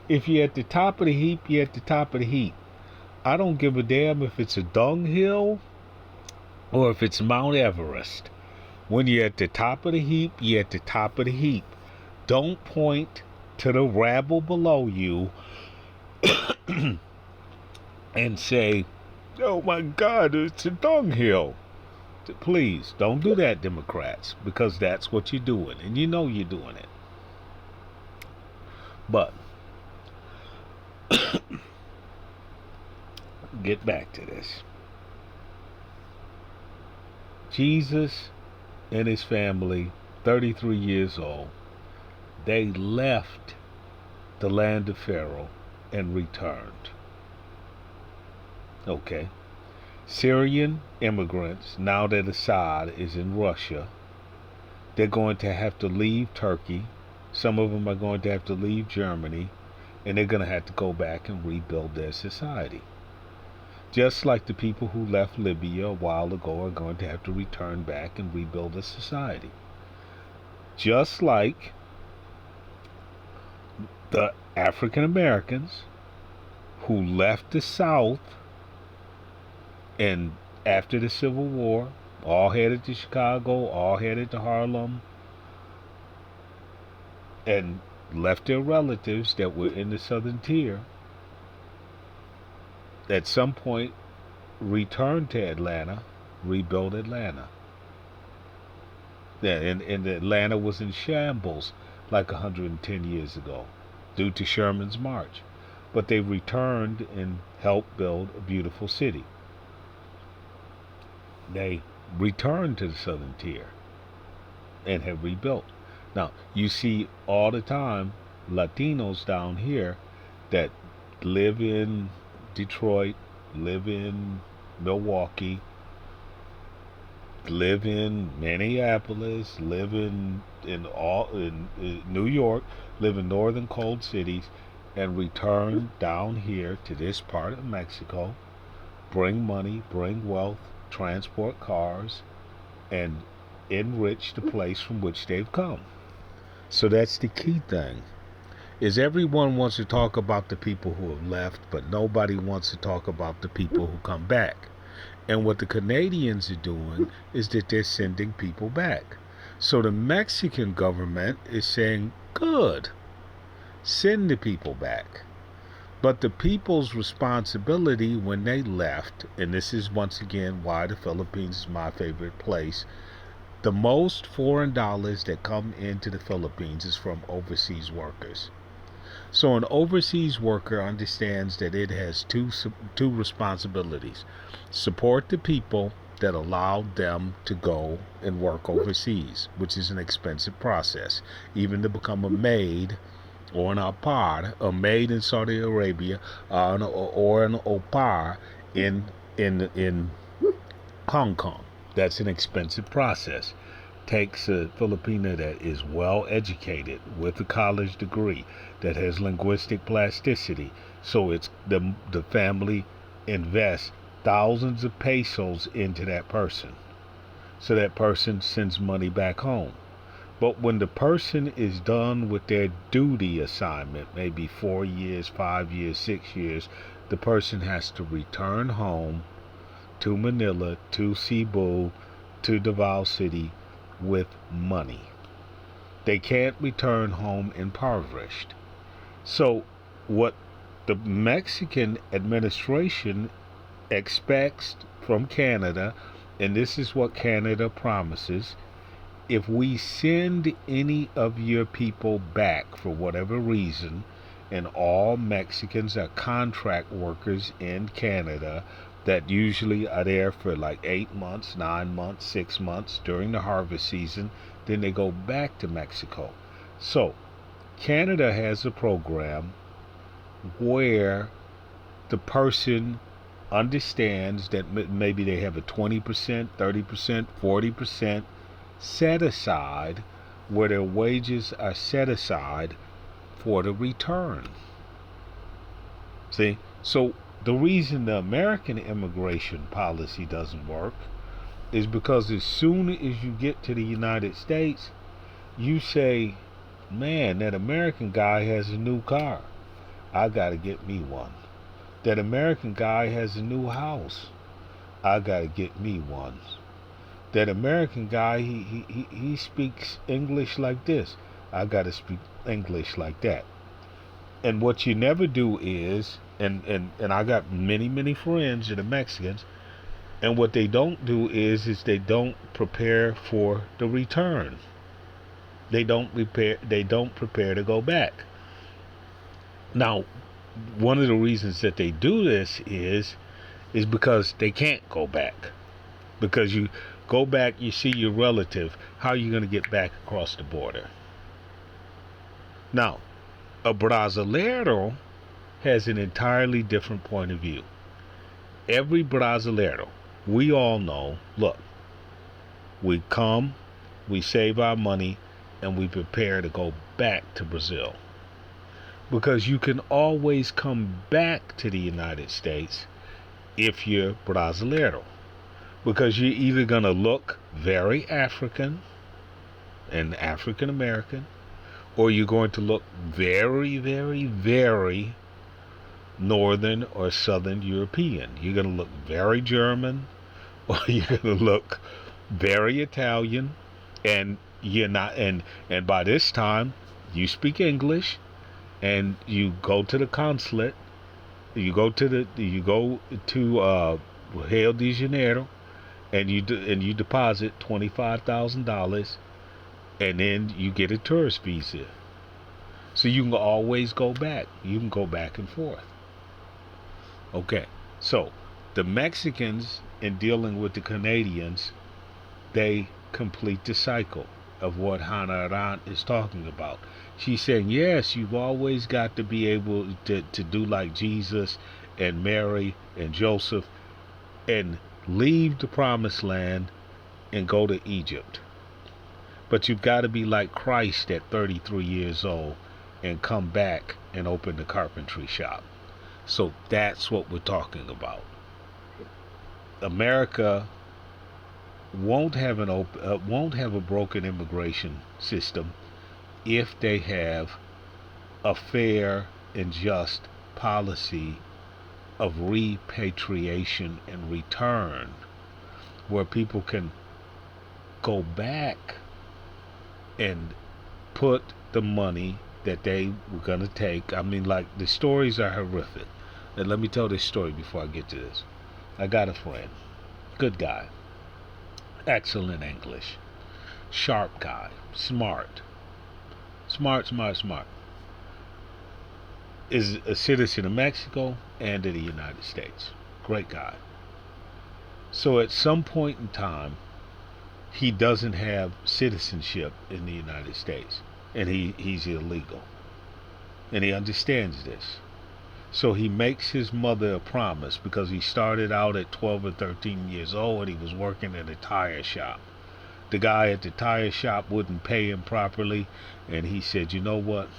If you're at the top of the heap, you're at the top of the heap. I don't give a damn if it's a dunghill or if it's Mount Everest. When you're at the top of the heap, you're at the top of the heap. Don't point to the rabble below you and say, oh my God, it's a dunghill. Please, don't do that, Democrats, because that's what you're doing, and you know you're doing it. But, get back to this. Jesus and his family, 33 years old, they left the land of Pharaoh and returned. Okay. Syrian immigrants, now that Assad is in Russia, they're going to have to leave Turkey. Some of them are going to have to leave Germany, and they're going to have to go back and rebuild their society. Just like the people who left Libya a while ago are going to have to return back and rebuild a society. Just like the African Americans who left the South and after the Civil War, all headed to Chicago, all headed to Harlem, and left their relatives that were in the Southern Tier, at some point returned to Atlanta, rebuilt Atlanta. Yeah, and Atlanta was in shambles like 110 years ago due to Sherman's march. But they returned and helped build a beautiful city. They returned to the Southern Tier and have rebuilt. Now, you see all the time Latinos down here that live in Detroit, live in Milwaukee, live in Minneapolis, live in New York, live in northern cold cities, and return down here to this part of Mexico, bring money, bring wealth, transport cars, and enrich the place from which they've come. So that's the key thing, is everyone wants to talk about the people who have left, but nobody wants to talk about the people who come back. And what the Canadians are doing is that they're sending people back. So the Mexican government is saying, good, send the people back. But the people's responsibility when they left, and this is once again why the Philippines is my favorite place, the most foreign dollars that come into the Philippines is from overseas workers. So an overseas worker understands that it has two responsibilities. Support the people that allowed them to go and work overseas, which is an expensive process. Even to become a maid or an au pair, a maid in Saudi Arabia, or an au pair in Hong Kong. That's an expensive process. Takes a Filipino that is well educated with a college degree, that has linguistic plasticity. So it's the family invests thousands of pesos into that person. So that person sends money back home. But when the person is done with their duty assignment, maybe 4 years, 5 years, 6 years, the person has to return home to Manila, to Cebu, to Davao City with money. They can't return home impoverished. So what the Mexican administration expects from Canada, and this is what Canada promises, if we send any of your people back for whatever reason, and all Mexicans are contract workers in Canada that usually are there for like 8 months, 9 months, 6 months during the harvest season. Then they go back to Mexico. So Canada has a program where the person understands that maybe they have a 20%, 30%, 40% set aside, where their wages are set aside for the return. See? So the reason the American immigration policy doesn't work is because as soon as you get to the United States, you say, man, that American guy has a new car. I gotta get me one. That American guy has a new house. I gotta get me one. That American guy, he speaks English like this. I gotta speak English like that. And what you never do is, and I got many friends that are Mexicans, and what they don't do is they don't prepare for the return. They don't prepare to go back. Now, one of the reasons that they do this is because they can't go back. Because you go back, you see your relative, how are you going to get back across the border? Now, a Brasileiro has an entirely different point of view. Every Brasileiro, we all know, look, we come, we save our money, and we prepare to go back to Brazil. Because you can always come back to the United States if you're Brasileiro. Because you're either going to look very African and African American, or you're going to look very Northern or Southern European. You're going to look very German, or you're going to look very Italian, and you're not. And by this time, you speak English, and you go to the consulate. You go to Rio de Janeiro, and you deposit $25,000, and then you get a tourist visa. So you can always go back. You can go back and forth. Okay, so the Mexicans, in dealing with the Canadians, they complete the cycle of what Hannah Arendt is talking about. She's saying, yes, you've always got to be able to do like Jesus and Mary and Joseph and leave the promised land and go to Egypt. But you've got to be like Christ at 33 years old and come back and open the carpentry shop. So that's what we're talking about. America won't have a broken immigration system if they have a fair and just policy of repatriation and return, where people can go back and put the money that they were going to take. I mean, like, the stories are horrific. And let me tell this story before I get to this. I got a friend, good guy, excellent English, sharp guy, smart, is a citizen of Mexico and of the United States. Great guy. So at some point in time, he doesn't have citizenship in the United States, and he's illegal, and he understands this. So he makes his mother a promise, because he started out at 12 or 13 years old, and he was working at a tire shop. The guy at the tire shop wouldn't pay him properly, and he said, you know what,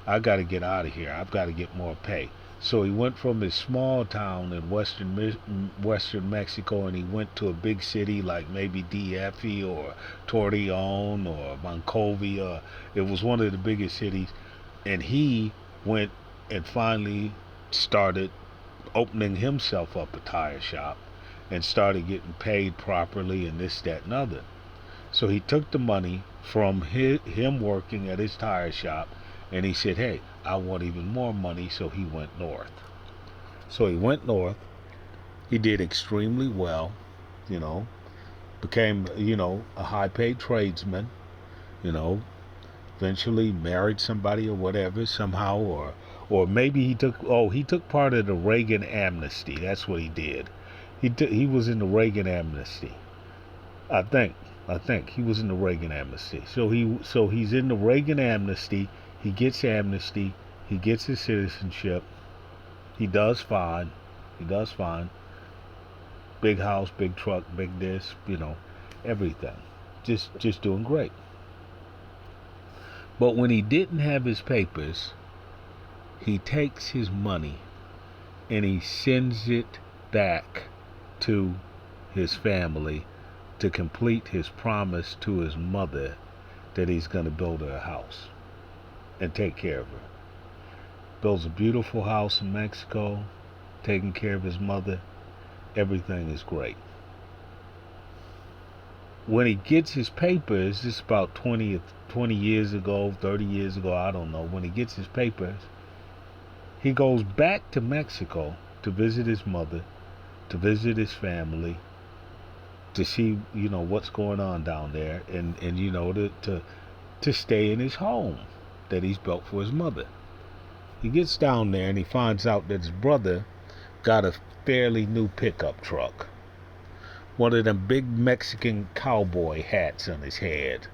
I got to get out of here. I've got to get more pay. So he went from his small town in western Mexico, and he went to a big city like maybe DF or Torreon or Moncovia. It was one of the biggest cities, and he went and finally started opening himself up a tire shop and started getting paid properly and this, that, and other. So he took the money from him working at his tire shop, and he said, hey, I want even more money. So he went north. So he went north. He did extremely well, became, a high-paid tradesman, eventually married somebody or whatever, somehow, or or maybe he took part of the Reagan amnesty. That's what he did. He was in the Reagan amnesty. I think he was in the Reagan amnesty. So he's in the Reagan amnesty. He gets amnesty. He gets his citizenship. He does fine. He does fine. Big house, big truck, big this, everything. Just doing great. But when he didn't have his papers, he takes his money and he sends it back to his family to complete his promise to his mother that he's going to build her a house and take care of her. Builds a beautiful house in Mexico, taking care of his mother. Everything is great. When he gets his papers, this is about 20 years ago, 30 years ago, I don't know. When he gets his papers, he goes back to Mexico to visit his mother, to visit his family, to see, what's going on down there, and to stay in his home that he's built for his mother. He gets down there and he finds out that his brother got a fairly new pickup truck. One of them big Mexican cowboy hats on his head.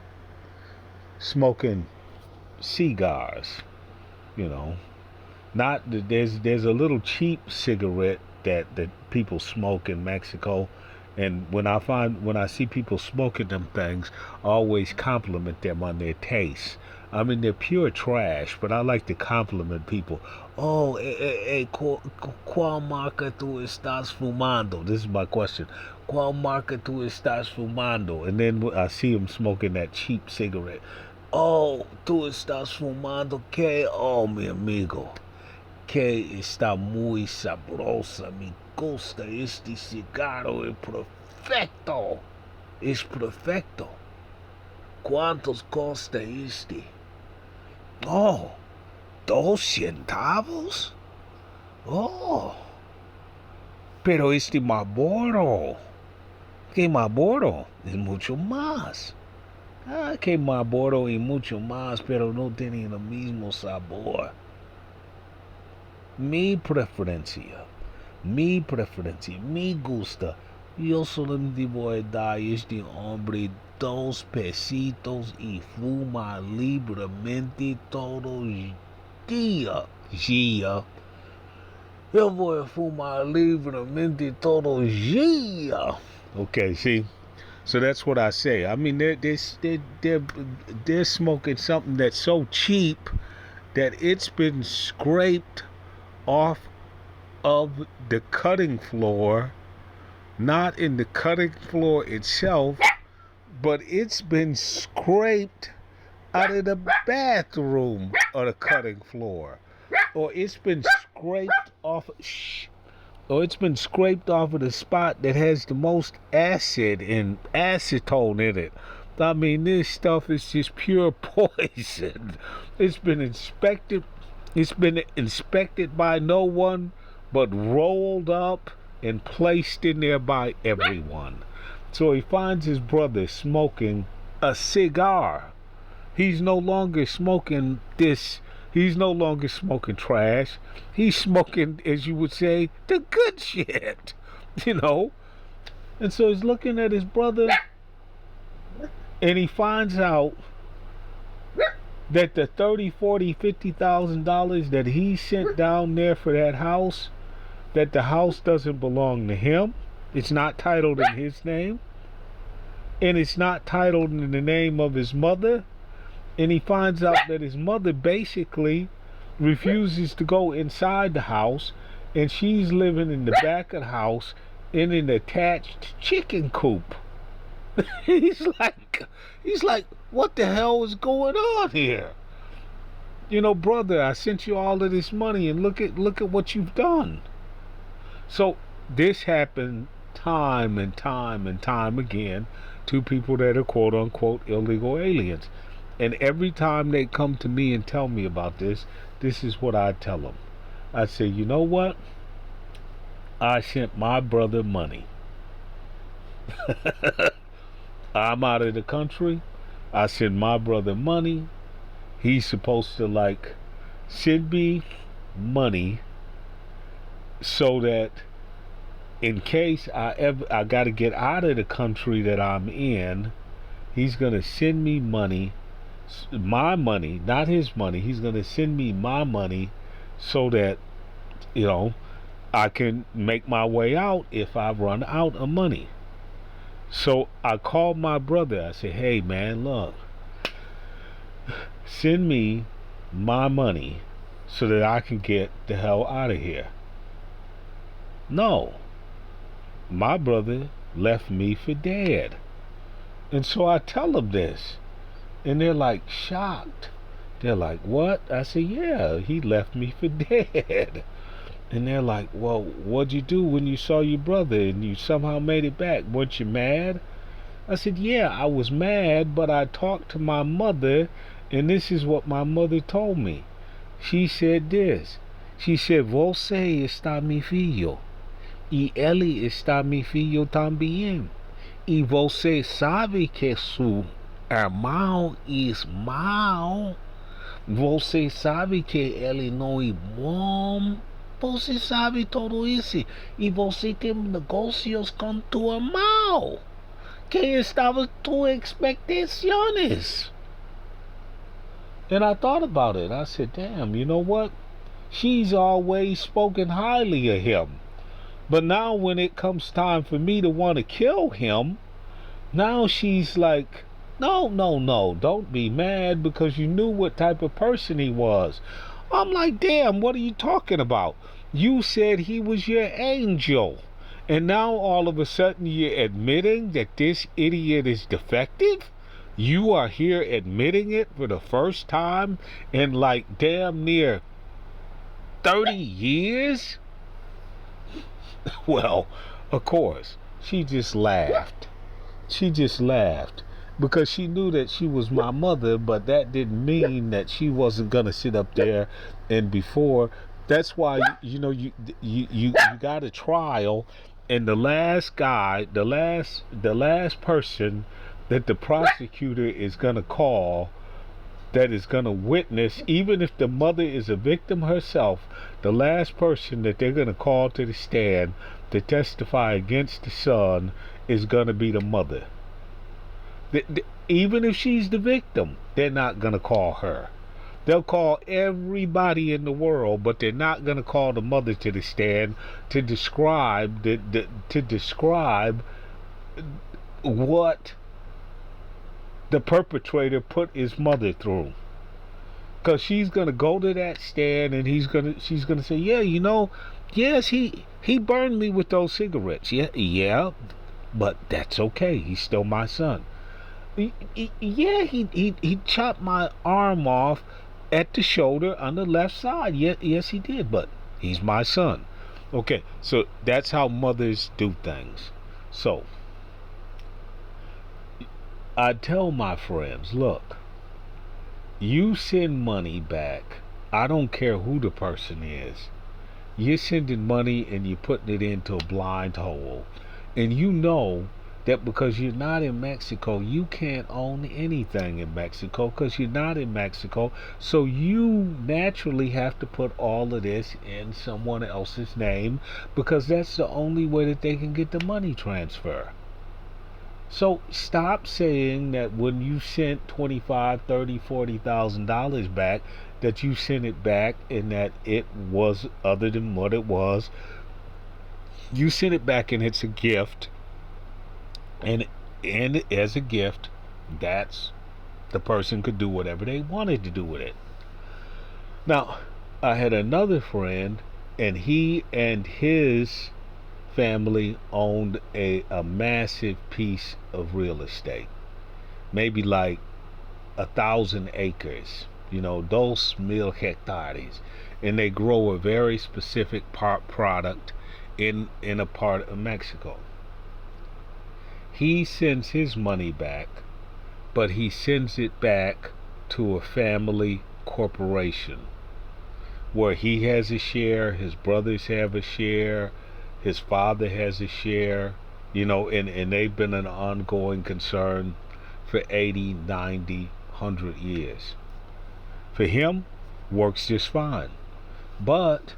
Smoking cigars, Not there's a little cheap cigarette that people smoke in Mexico, and when I see people smoking them things, I always compliment them on their taste. I mean, they're pure trash, but I like to compliment people. Oh, ¿cuál marca tú estás fumando? This is my question. ¿Cuál marca tú estás fumando? And then I see him smoking that cheap cigarette. Oh, tú estás fumando qué? Oh, mi amigo, que está muy sabrosa. Me gusta este cigarro. Es perfecto. Es perfecto. ¿Cuántos costa este? Oh, 2 centavos? Oh, pero este Marlboro, que Marlboro es mucho más. Que Marlboro y mucho más, pero no tienen el mismo sabor. Mi preferencia, me gusta. Yo solamente voy a dar a este hombre 2 pesitos y fuma libremente todo día. Yo voy a fumar libremente todo día. Okay, see? So that's what I say. I mean, they're smoking something that's so cheap that it's been scraped off of the cutting floor. Not in the cutting floor itself, but it's been scraped out of the bathroom of the cutting floor. Or it's been scraped off of the spot that has the most acid and acetone in it. I mean, this stuff is just pure poison. It's been inspected by no one, but rolled up and placed in there by everyone. So he finds his brother smoking a cigar. He's no longer smoking this. He's no longer smoking trash. He's smoking, as you would say, the good shit. And so he's looking at his brother, and he finds out that the $30,000, $40,000, $50,000 that he sent down there for that house, that the house doesn't belong to him. It's not titled in his name. And it's not titled in the name of his mother. And he finds out that his mother basically refuses to go inside the house, and she's living in the back of the house in an attached chicken coop. He's like, what the hell is going on here? Brother, I sent you all of this money, and look at what you've done. So this happened time and time and time again to people that are quote unquote illegal aliens. And every time they come to me and tell me about this is what I tell them. I say, you know what? I sent my brother money. I'm out of the country. I send my brother money. He's supposed to send me money so that in case I got to get out of the country that I'm in, he's going to send me money, my money, not his money. He's going to send me my money so that, you know, I can make my way out if I run out of money. So I called my brother. I said, hey, man, look, send me my money so that I can get the hell out of here. No, my brother left me for dead. And so I tell them this, and they're like shocked. They're like, what? I said, yeah, he left me for dead. And they're like, well, what'd you do when you saw your brother and you somehow made it back? Weren't you mad? I said, yeah, I was mad, but I talked to my mother, and this is what my mother told me. She said this. She said, você está mi filho, e ele está mi filho também. E você sabe que seu irmão é mau. Você sabe que ele não é bom. Você sabe tudo isso. E você tem negócios com tua irmão. Que estava tuas expectations? And I thought about it. I said, damn, you know what? She's always spoken highly of him. But now when it comes time for me to want to kill him, now she's like, no, don't be mad because you knew what type of person he was. I'm like, damn, what are you talking about? You said he was your angel. And now all of a sudden you're admitting that this idiot is defective? You are here admitting it for the first time in like damn near 30 years? Well, of course, she just laughed. She just laughed because she knew that she was my mother, but that didn't mean that she wasn't gonna sit up there and before. That's why you got a trial, and the last guy, the last person that the prosecutor is gonna call, that is going to witness, even if the mother is a victim herself, the last person that they're going to call to the stand to testify against the son is going to be the mother. Even if she's the victim, they're not going to call her. They'll call everybody in the world, but they're not going to call the mother to the stand to describe what the perpetrator put his mother through, because she's gonna go to that stand and she's gonna say, yeah, yes, he burned me with those cigarettes, yeah, but that's okay, he's still my son. Yeah, he chopped my arm off at the shoulder on the left side, yes he did, but he's my son. Okay, so that's how mothers do things. So I tell my friends, look, you send money back. I don't care who the person is. You're sending money and you're putting it into a blind hole. And you know that because you're not in Mexico, you can't own anything in Mexico because you're not in Mexico. So you naturally have to put all of this in someone else's name because that's the only way that they can get the money transfer. So stop saying that when you sent $25,000, $30,000, $40,000 back, that you sent it back and that it was other than what it was. You sent it back and it's a gift, and as a gift, that's the person could do whatever they wanted to do with it. Now, I had another friend, and he and his family owned a massive piece of real estate, maybe like 1,000 acres, dos mil hectares, and they grow a very specific product in a part of Mexico. He sends his money back, but he sends it back to a family corporation where he has a share, his brothers have a share, his father has a share, and they've been an ongoing concern for 80, 90, 100 years. For him, works just fine. But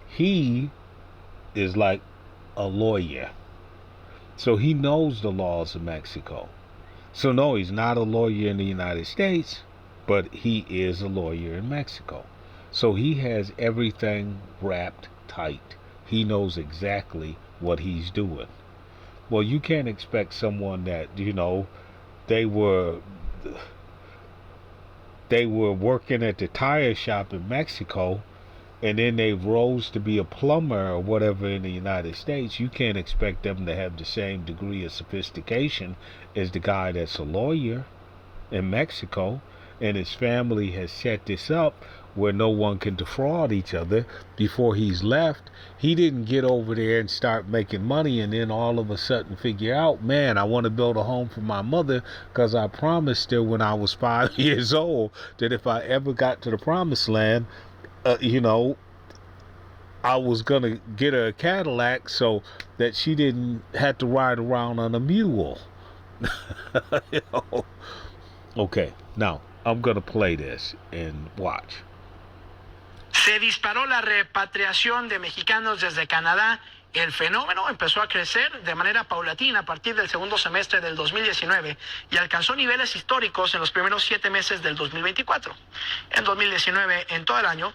he is like a lawyer. So he knows the laws of Mexico. So no, he's not a lawyer in the United States, but he is a lawyer in Mexico. So he has everything wrapped tight. He knows exactly what he's doing. Well, you can't expect someone that, they were they were working at the tire shop in Mexico and then they rose to be a plumber or whatever in the United States. You can't expect them to have the same degree of sophistication as the guy that's a lawyer in Mexico, and his family has set this up where no one can defraud each other. Before he's left, he didn't get over there and start making money and then all of a sudden figure out, man, I want to build a home for my mother because I promised her when I was 5 years old that if I ever got to the promised land, I was going to get her a Cadillac so that she didn't have to ride around on a mule. you know? Okay, now I'm going to play this and watch. Se disparó la repatriación de mexicanos desde Canadá. El fenómeno empezó a crecer de manera paulatina a partir del segundo semestre del 2019 y alcanzó niveles históricos en los primeros 7 meses del 2024. En 2019, en todo el año,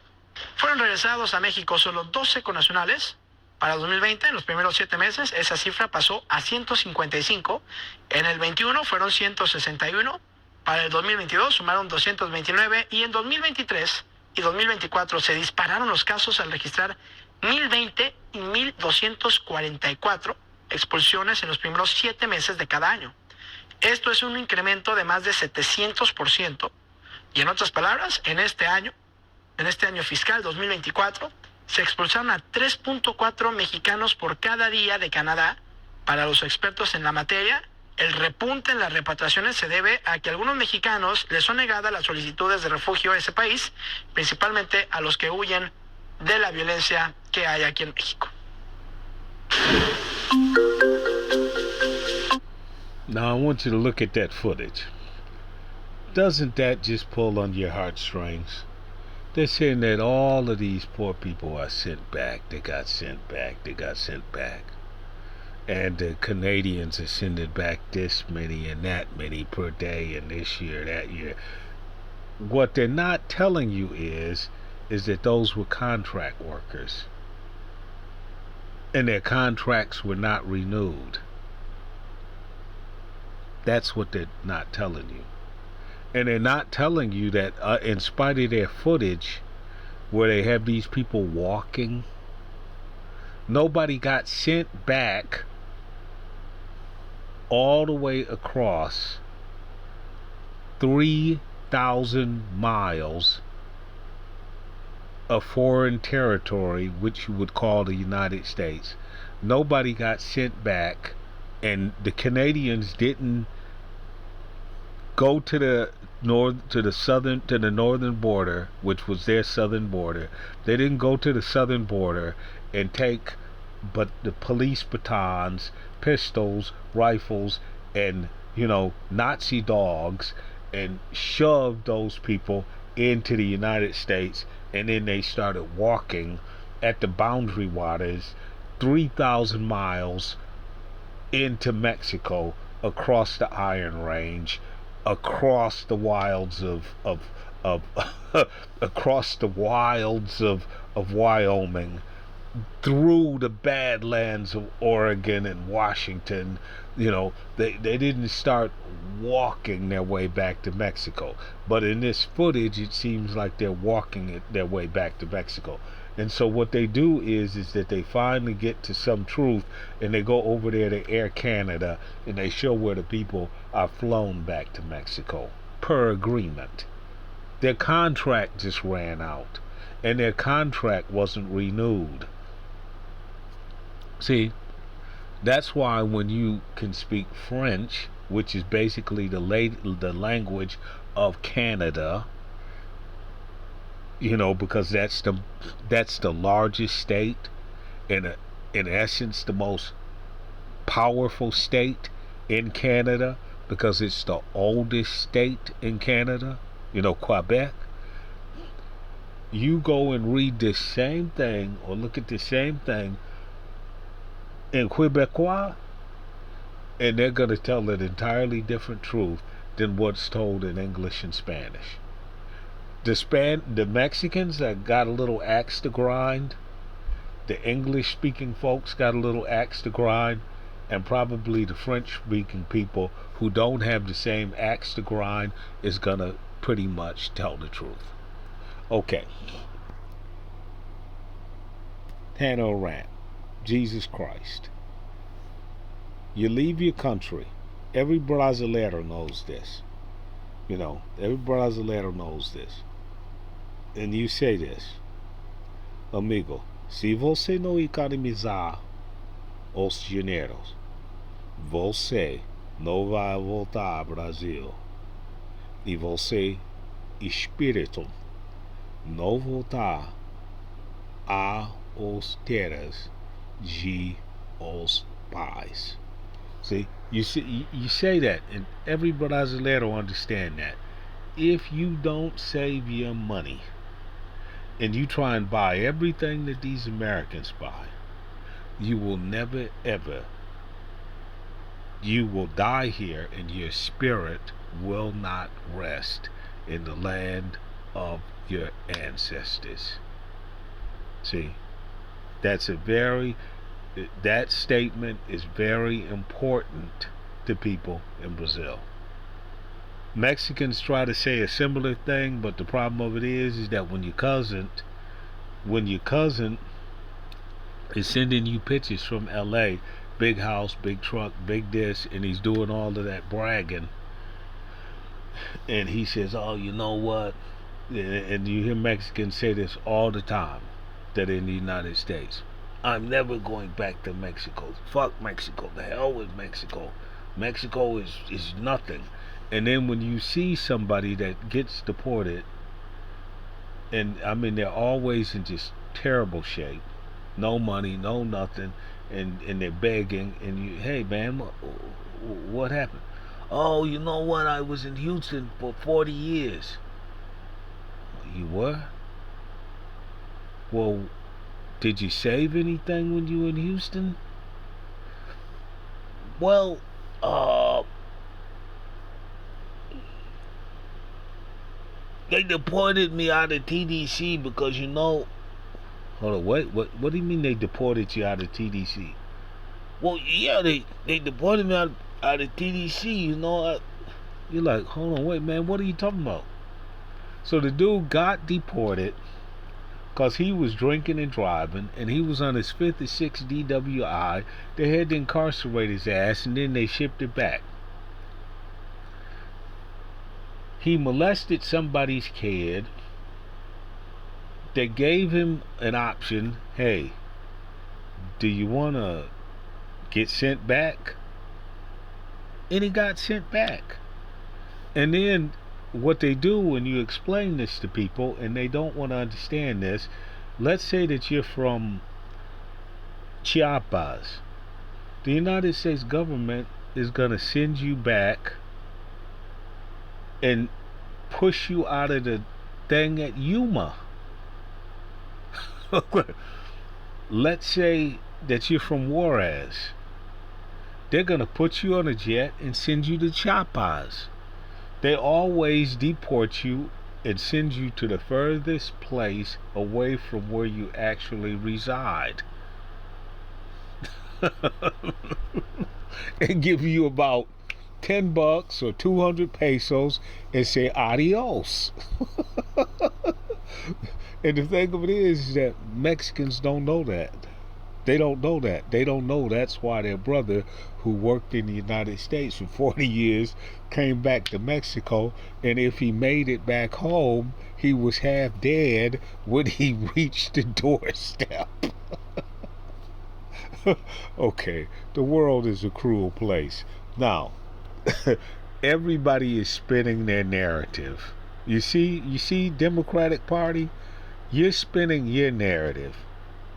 fueron regresados a México solo 12 connacionales. Para 2020, en los primeros 7 meses, esa cifra pasó a 155. En el 21 fueron 161. Para el 2022 sumaron 229 y en 2023 y 2024 se dispararon los casos al registrar 1,020 y 1,244 expulsiones en los primeros 7 meses de cada año. Esto es un incremento de más de 700%. Y en otras palabras, en este año fiscal 2024, se expulsaron a 3.4 mexicanos por cada día de Canadá. Para los expertos en la materia, el repunte en las repatriaciones se debe a que a algunos mexicanos les son negadas las solicitudes de refugio a ese país, principalmente a los que huyen de la violencia que hay aquí en México. Now I want you to look at that footage. Doesn't that just pull on your heartstrings? They're saying that all of these poor people are sent back. They got sent back. And the Canadians are sending back this many and that many per day, and this year, that year. What they're not telling you is that those were contract workers. And their contracts were not renewed. That's what they're not telling you. And they're not telling you that in spite of their footage where they have these people walking, nobody got sent back all the way across 3,000 miles of foreign territory, which you would call the United States. Nobody got sent back, and the Canadians didn't go to the northern border, which was their southern border. They didn't go to the southern border and take but the police batons, pistols, rifles, and Nazi dogs, and shoved those people into the United States, and then they started walking at the boundary waters 3,000 miles into Mexico, across the Iron Range, across the wilds of across the wilds of Wyoming, through the badlands of Oregon and Washington. They didn't start walking their way back to Mexico. But in this footage, it seems like they're walking their way back to Mexico. And so what they do is that they finally get to some truth, and they go over there to Air Canada, and they show where the people are flown back to Mexico per agreement. Their contract just ran out, and their contract wasn't renewed. See, that's why when you can speak French, which is basically the language of Canada, because that's the largest state, and in essence the most powerful state in Canada, because it's the oldest state in Canada, Quebec. You go and read the same thing or look at the same thing in Quebecois, and they're going to tell an entirely different truth than what's told in English and Spanish. The Mexicans that got a little axe to grind, the English-speaking folks got a little axe to grind, and probably the French-speaking people who don't have the same axe to grind is going to pretty much tell the truth. Okay. Hannah Rant. Jesus Christ. You leave your country. Every Brasileiro knows this. Every Brasileiro knows this. And you say this. Amigo, se você não economizar os dinheiros, você não vai voltar ao Brasil. E você, espírito, não voltar aos terras de os pais. See, you say that, and every Brasileiro understand that. If you don't save your money, and you try and buy everything that these Americans buy, you will never ever, you will die here, and your spirit will not rest in the land of your ancestors. See, that statement is very important to people in Brazil. Mexicans try to say a similar thing, but the problem of it is that when your cousin is sending you pictures from LA, big house, big truck, big this, and he's doing all of that bragging, and he says, oh, you know what, and you hear Mexicans say this all the time, that in the United States, I'm never going back to Mexico. Fuck Mexico. The hell with Mexico. Mexico is nothing. And then when you see somebody that gets deported, and I mean they're always in just terrible shape, no money, no nothing, and they're begging, and you, hey man, what happened? Oh, you know what? I was in Houston for 40 years. You were? Well, did you save anything when you were in Houston? Well, they deported me out of TDC because, hold on, what do you mean they deported you out of TDC? Well, yeah, they deported me out of TDC, you're like, hold on, wait, man, what are you talking about? So the dude got deported because he was drinking and driving, and he was on his 5th or 6th DWI. They had to incarcerate his ass, and then they shipped it back. He molested somebody's kid. They gave him an option. Hey, do you want to get sent back? And he got sent back. And then what they do when you explain this to people and they don't want to understand this, let's say that you're from Chiapas. The United States government is going to send you back and push you out of the thing at Yuma. Let's say that you're from Juarez. They're going to put you on a jet and send you to Chiapas. They always deport you and send you to the furthest place away from where you actually reside. And give you about $10 or 200 pesos and say adios. And the thing of it is that Mexicans don't know that. They don't know that. They don't know that's why their brother, who worked in the United States for 40 years, came back to Mexico, and if he made it back home, he was half dead when he reached the doorstep. Okay, the world is a cruel place. Now, everybody is spinning their narrative. You see, Democratic Party, you're spinning your narrative.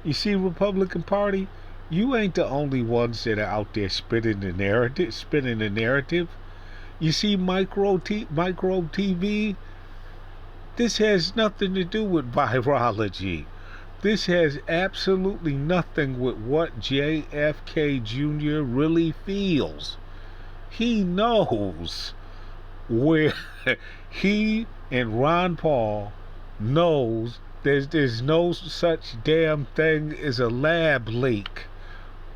You see, Republican Party, you ain't the only ones that are out there spinning the narrative. You see, Micro TV, This has nothing to do with virology. This has absolutely nothing with what JFK Jr. really feels. He knows where he and Ron Paul knows there's no such damn thing as a lab leak.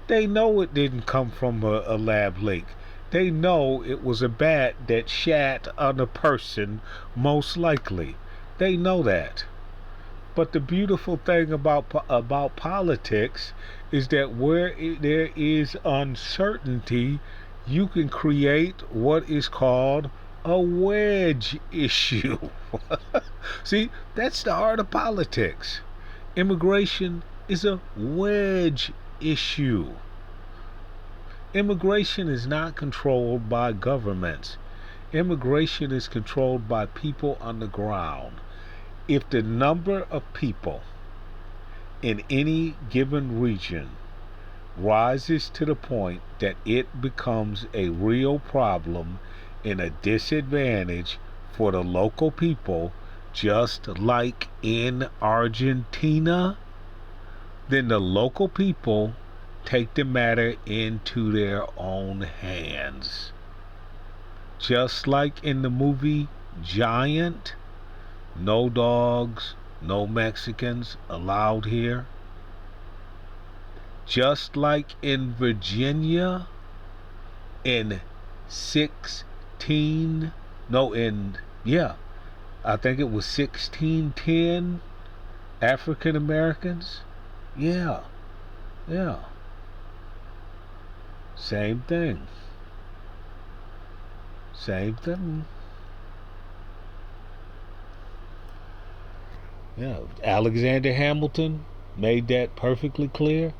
They know it didn't come from a lab leak. They know it was a bat that shat on a person, most likely. They know that. But the beautiful thing about politics is that where there is uncertainty, you can create what is called a wedge issue. See, that's the art of politics. Immigration is a wedge issue. Immigration is not controlled by governments. Immigration is controlled by people on the ground. If the number of people in any given region rises to the point that it becomes a real problem and a disadvantage for the local people, just like in Argentina, then the local people take the matter into their own hands. Just like in the movie Giant, no dogs, no Mexicans allowed here. Just like in Virginia in I think it was 1610 African Americans. Yeah. Same thing. Yeah, Alexander Hamilton made that perfectly clear.